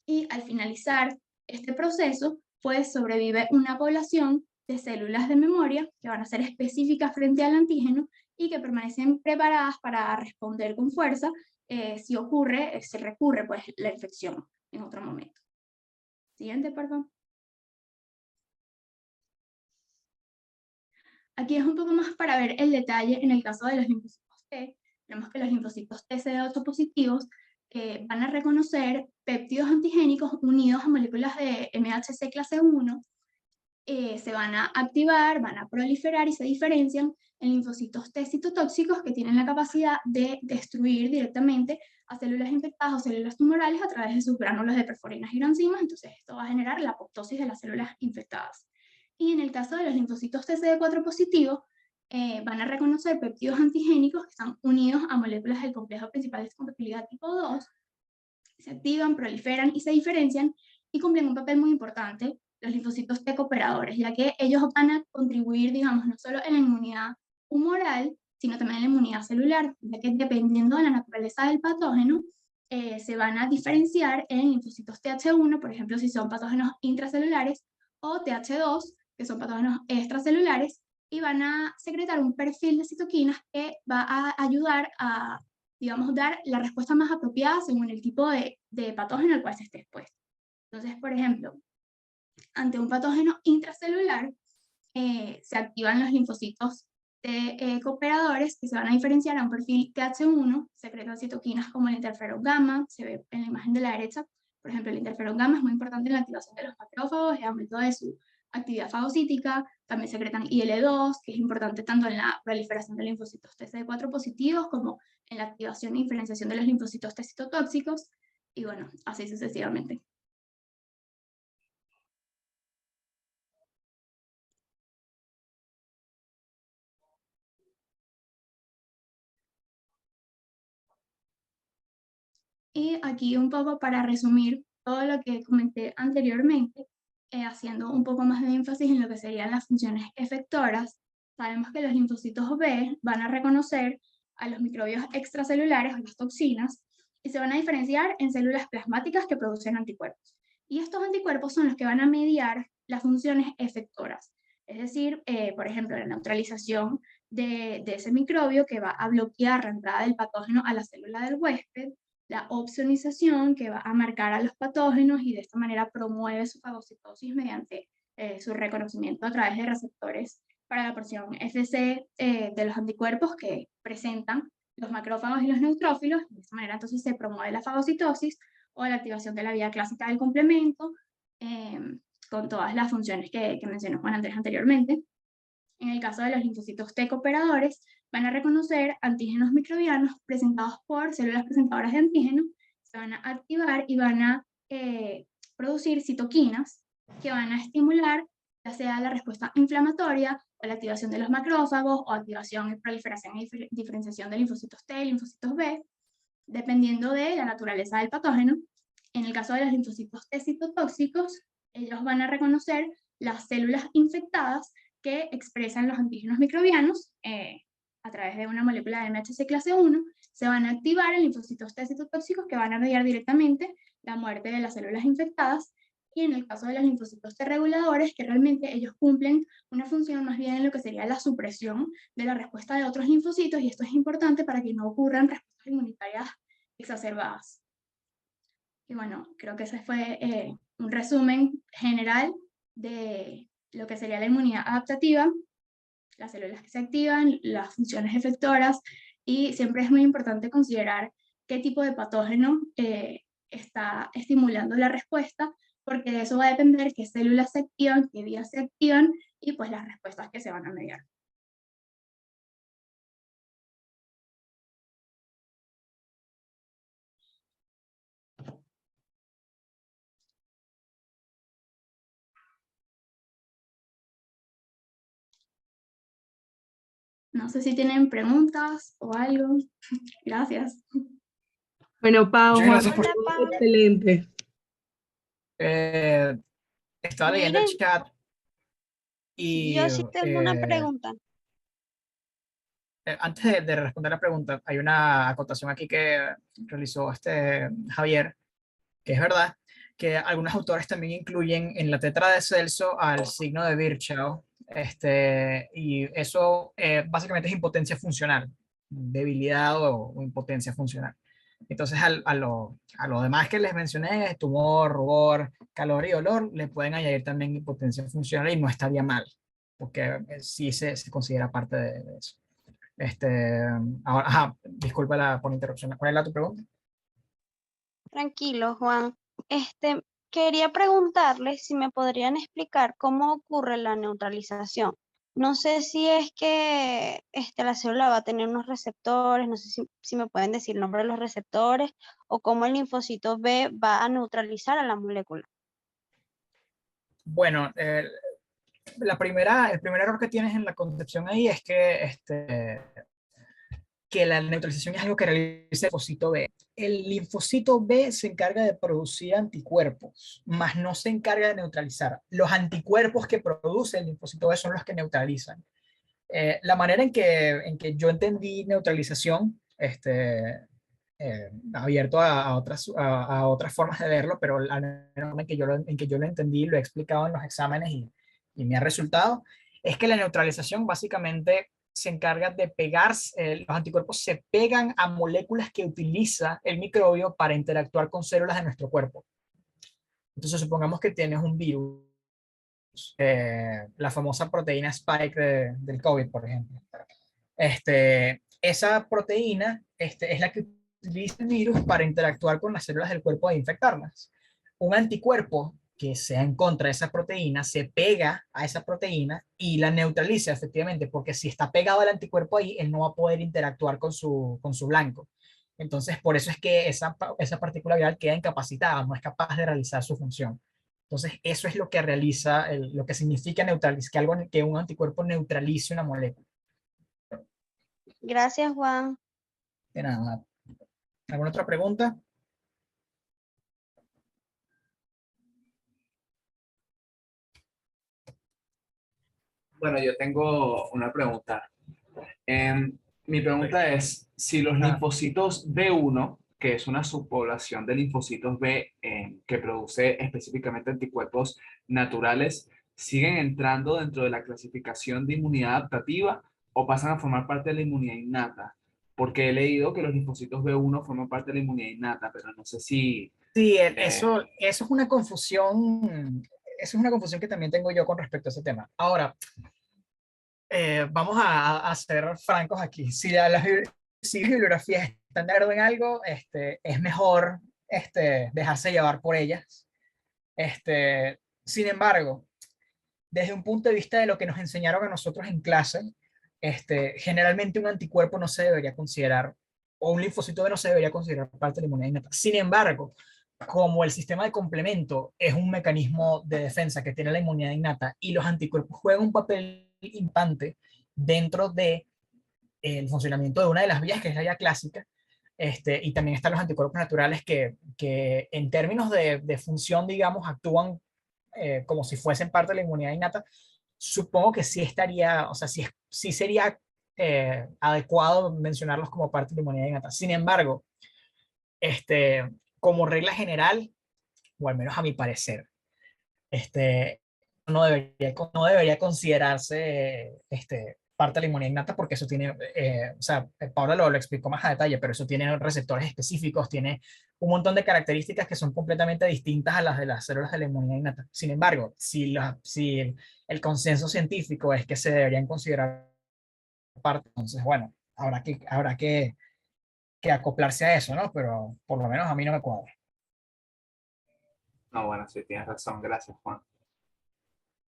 Y al finalizar este proceso, pues sobrevive una población de células de memoria que van a ser específicas frente al antígeno y que permanecen preparadas para responder con fuerza si ocurre, se recurre pues la infección en otro momento. Siguiente, perdón. Aquí es un poco más para ver el detalle en el caso de los linfocitos T. Tenemos que los linfocitos TCD8 positivos van a reconocer péptidos antigénicos unidos a moléculas de MHC clase 1, se van a activar, van a proliferar y se diferencian en linfocitos T citotóxicos que tienen la capacidad de destruir directamente a células infectadas o células tumorales a través de sus gránulos de perforinas y granzimas. Entonces esto va a generar la apoptosis de las células infectadas. Y en el caso de los linfocitos TCD4 positivos, van a reconocer péptidos antigénicos que están unidos a moléculas del complejo principal de compatibilidad tipo 2, se activan, proliferan y se diferencian y cumplen un papel muy importante, los linfocitos T cooperadores, ya que ellos van a contribuir, digamos, no solo en la inmunidad humoral, sino también en la inmunidad celular, ya que dependiendo de la naturaleza del patógeno, se van a diferenciar en linfocitos TH1, por ejemplo, si son patógenos intracelulares, o TH2, que son patógenos extracelulares, y van a secretar un perfil de citoquinas que va a ayudar a, digamos, dar la respuesta más apropiada según el tipo de patógeno al cual se esté expuesto. Entonces, por ejemplo, ante un patógeno intracelular, se activan los linfocitos T cooperadores que se van a diferenciar a un perfil TH1, secretan citoquinas como el interferón gamma, se ve en la imagen de la derecha. Por ejemplo, el interferón gamma es muy importante en la activación de los macrófagos, el aumento de su actividad fagocítica. También secretan IL-2, que es importante tanto en la proliferación de linfocitos TCD4 positivos como en la activación y diferenciación de los linfocitos T citotóxicos, y bueno, así sucesivamente. Y aquí un poco para resumir todo lo que comenté anteriormente, haciendo un poco más de énfasis en lo que serían las funciones efectoras, sabemos que los linfocitos B van a reconocer a los microbios extracelulares o las toxinas y se van a diferenciar en células plasmáticas que producen anticuerpos. Y estos anticuerpos son los que van a mediar las funciones efectoras, es decir, por ejemplo, la neutralización de ese microbio que va a bloquear la entrada del patógeno a la célula del huésped, la opsonización que va a marcar a los patógenos y de esta manera promueve su fagocitosis mediante su reconocimiento a través de receptores para la porción Fc de los anticuerpos que presentan los macrófagos y los neutrófilos. De esta manera entonces se promueve la fagocitosis o la activación de la vía clásica del complemento con todas las funciones que mencionó Juan Andrés anteriormente. En el caso de los linfocitos T cooperadores, van a reconocer antígenos microbianos presentados por células presentadoras de antígenos, se van a activar y van a producir citoquinas que van a estimular ya sea la respuesta inflamatoria o la activación de los macrófagos o activación y proliferación y diferenciación de linfocitos T y linfocitos B, dependiendo de la naturaleza del patógeno. En el caso de los linfocitos T citotóxicos, ellos van a reconocer las células infectadas que expresan los antígenos microbianos a través de una molécula de MHC clase 1, se van a activar en linfocitos T citotóxicos que van a mediar directamente la muerte de las células infectadas, y en el caso de los linfocitos T reguladores, que realmente ellos cumplen una función más bien en lo que sería la supresión de la respuesta de otros linfocitos, y esto es importante para que no ocurran respuestas inmunitarias exacerbadas. Y bueno, creo que ese fue un resumen general de lo que sería la inmunidad adaptativa, las células que se activan, las funciones efectoras, y siempre es muy importante considerar qué tipo de patógeno está estimulando la respuesta, porque de eso va a depender qué células se activan, qué vías se activan, y pues las respuestas que se van a mediar. No sé si tienen preguntas o algo. Gracias. Bueno, Pau, Muchas Juan, gracias por... Hola, Pau. excelente. Estaba leyendo el Miren, chat y yo sí tengo una pregunta. antes de responder la pregunta, hay una acotación aquí que realizó Javier, que es verdad, que algunos autores también incluyen en la tetra de Celso al signo de Virchow, y eso básicamente es impotencia funcional, debilidad o impotencia funcional. Entonces a lo demás que les mencioné, tumor, rubor, calor y dolor, le pueden añadir también impotencia funcional y no estaría mal, porque sí se considera parte de eso. Ahora, disculpa por la interrupción. ¿Cuál era tu pregunta? Tranquilo, Juan. Quería preguntarles si me podrían explicar cómo ocurre la neutralización. No sé si es que la célula va a tener unos receptores, no sé si me pueden decir el nombre de los receptores, o cómo el linfocito B va a neutralizar a la molécula. Bueno, el primer error que tienes en la concepción ahí es que la neutralización es algo que realiza el linfocito B. El linfocito B se encarga de producir anticuerpos, más no se encarga de neutralizar. Los anticuerpos que produce el linfocito B son los que neutralizan. La manera en que yo entendí neutralización, abierto a otras formas de verlo, pero la manera en que yo lo entendí, lo he explicado en los exámenes y me ha resultado, es que la neutralización básicamente se encarga de pegar, los anticuerpos se pegan a moléculas que utiliza el microbio para interactuar con células de nuestro cuerpo. Entonces supongamos que tienes un virus, la famosa proteína Spike del COVID, por ejemplo. Esa proteína es la que utiliza el virus para interactuar con las células del cuerpo e infectarlas. Un anticuerpo que sea en contra de esa proteína se pega a esa proteína y la neutraliza efectivamente, porque si está pegado al anticuerpo ahí, él no va a poder interactuar con su blanco. Entonces, por eso es que esa partícula viral queda incapacitada, no es capaz de realizar su función. Entonces, eso es lo que realiza, lo que significa neutralizar, que un anticuerpo neutralice una molécula. Gracias, Juan. De nada. ¿Alguna otra pregunta? Bueno, yo tengo una pregunta. Mi pregunta es, si los linfocitos B1, que es una subpoblación de linfocitos B que produce específicamente anticuerpos naturales, siguen entrando dentro de la clasificación de inmunidad adaptativa o pasan a formar parte de la inmunidad innata, porque he leído que los linfocitos B1 forman parte de la inmunidad innata, pero no sé si... Sí, eso es una confusión. Eso es una confusión que también tengo yo con respecto a ese tema. Ahora, vamos a ser francos aquí. Si la bibliografía está de acuerdo en algo, es mejor dejarse llevar por ellas. Sin embargo, desde un punto de vista de lo que nos enseñaron a nosotros en clase, generalmente un anticuerpo no se debería considerar, o un linfocito B no se debería considerar parte de la inmunidad innata. Sin embargo, como el sistema de complemento es un mecanismo de defensa que tiene la inmunidad innata y los anticuerpos juegan un papel importante dentro de el funcionamiento de una de las vías, que es la vía clásica, y también están los anticuerpos naturales que en términos de función, digamos, actúan como si fuesen parte de la inmunidad innata. Supongo que sí estaría, o sea, sí sería adecuado mencionarlos como parte de la inmunidad innata. Sin embargo, como regla general, o al menos a mi parecer, este, no debería considerarse parte de la inmunidad innata porque eso tiene, o sea, Paula lo explicó más a detalle, pero eso tiene receptores específicos, tiene un montón de características que son completamente distintas a las de las células de la inmunidad innata. Sin embargo, si el consenso científico es que se deberían considerar parte, entonces, bueno, que acoplarse a eso, ¿no? Pero por lo menos a mí no me cuadra. No, bueno, sí, tienes razón. Gracias, Juan.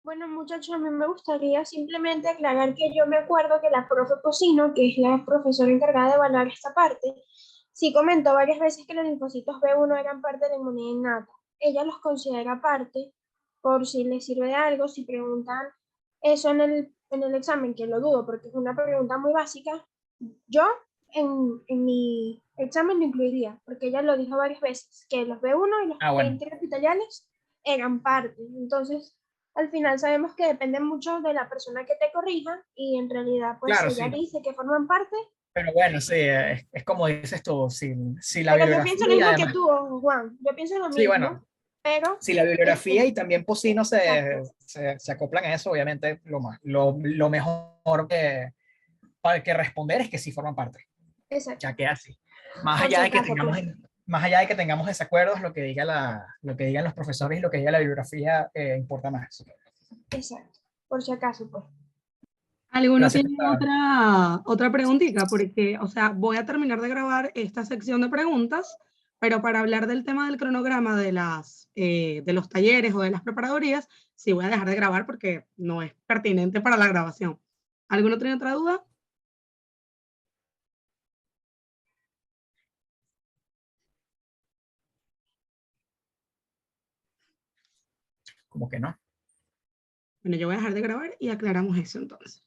Bueno, muchachos, a mí me gustaría simplemente aclarar que yo me acuerdo que la profe Pocino, que es la profesora encargada de evaluar esta parte, sí comentó varias veces que los linfocitos B1 eran parte de la inmunidad innata. Ella los considera parte por si les sirve de algo, si preguntan eso en el examen, que lo dudo porque es una pregunta muy básica. Yo en mi examen lo incluiría, porque ella lo dijo varias veces, que los B1 y los Bueno, interepiteliales eran parte. Entonces, al final sabemos que depende mucho de la persona que te corrija y en realidad, pues claro, ella sí. dice que forman parte, Pero bueno, sí, es como dices tú, si la pero yo pienso lo bibliografía y mismo que además, tú, Juan. Yo pienso lo sí, bueno, mismo, pero si la bibliografía y este, también Posino exacto, se acoplan a eso, obviamente lo mejor para que responder es que sí forman parte, exacto. ya que así. Más Por si allá de que acaso, tengamos, pues. más allá de que tengamos desacuerdos, lo que digan los profesores y lo que diga la bibliografía importa más. Exacto. Por si acaso, pues. ¿Alguno Gracias. tiene otra preguntita? Porque, o sea, voy a terminar de grabar esta sección de preguntas, pero para hablar del tema del cronograma de los talleres o de las preparadorías, sí voy a dejar de grabar porque no es pertinente para la grabación. ¿Alguno tiene otra duda? Como que no. Bueno, yo voy a dejar de grabar y aclaramos eso entonces.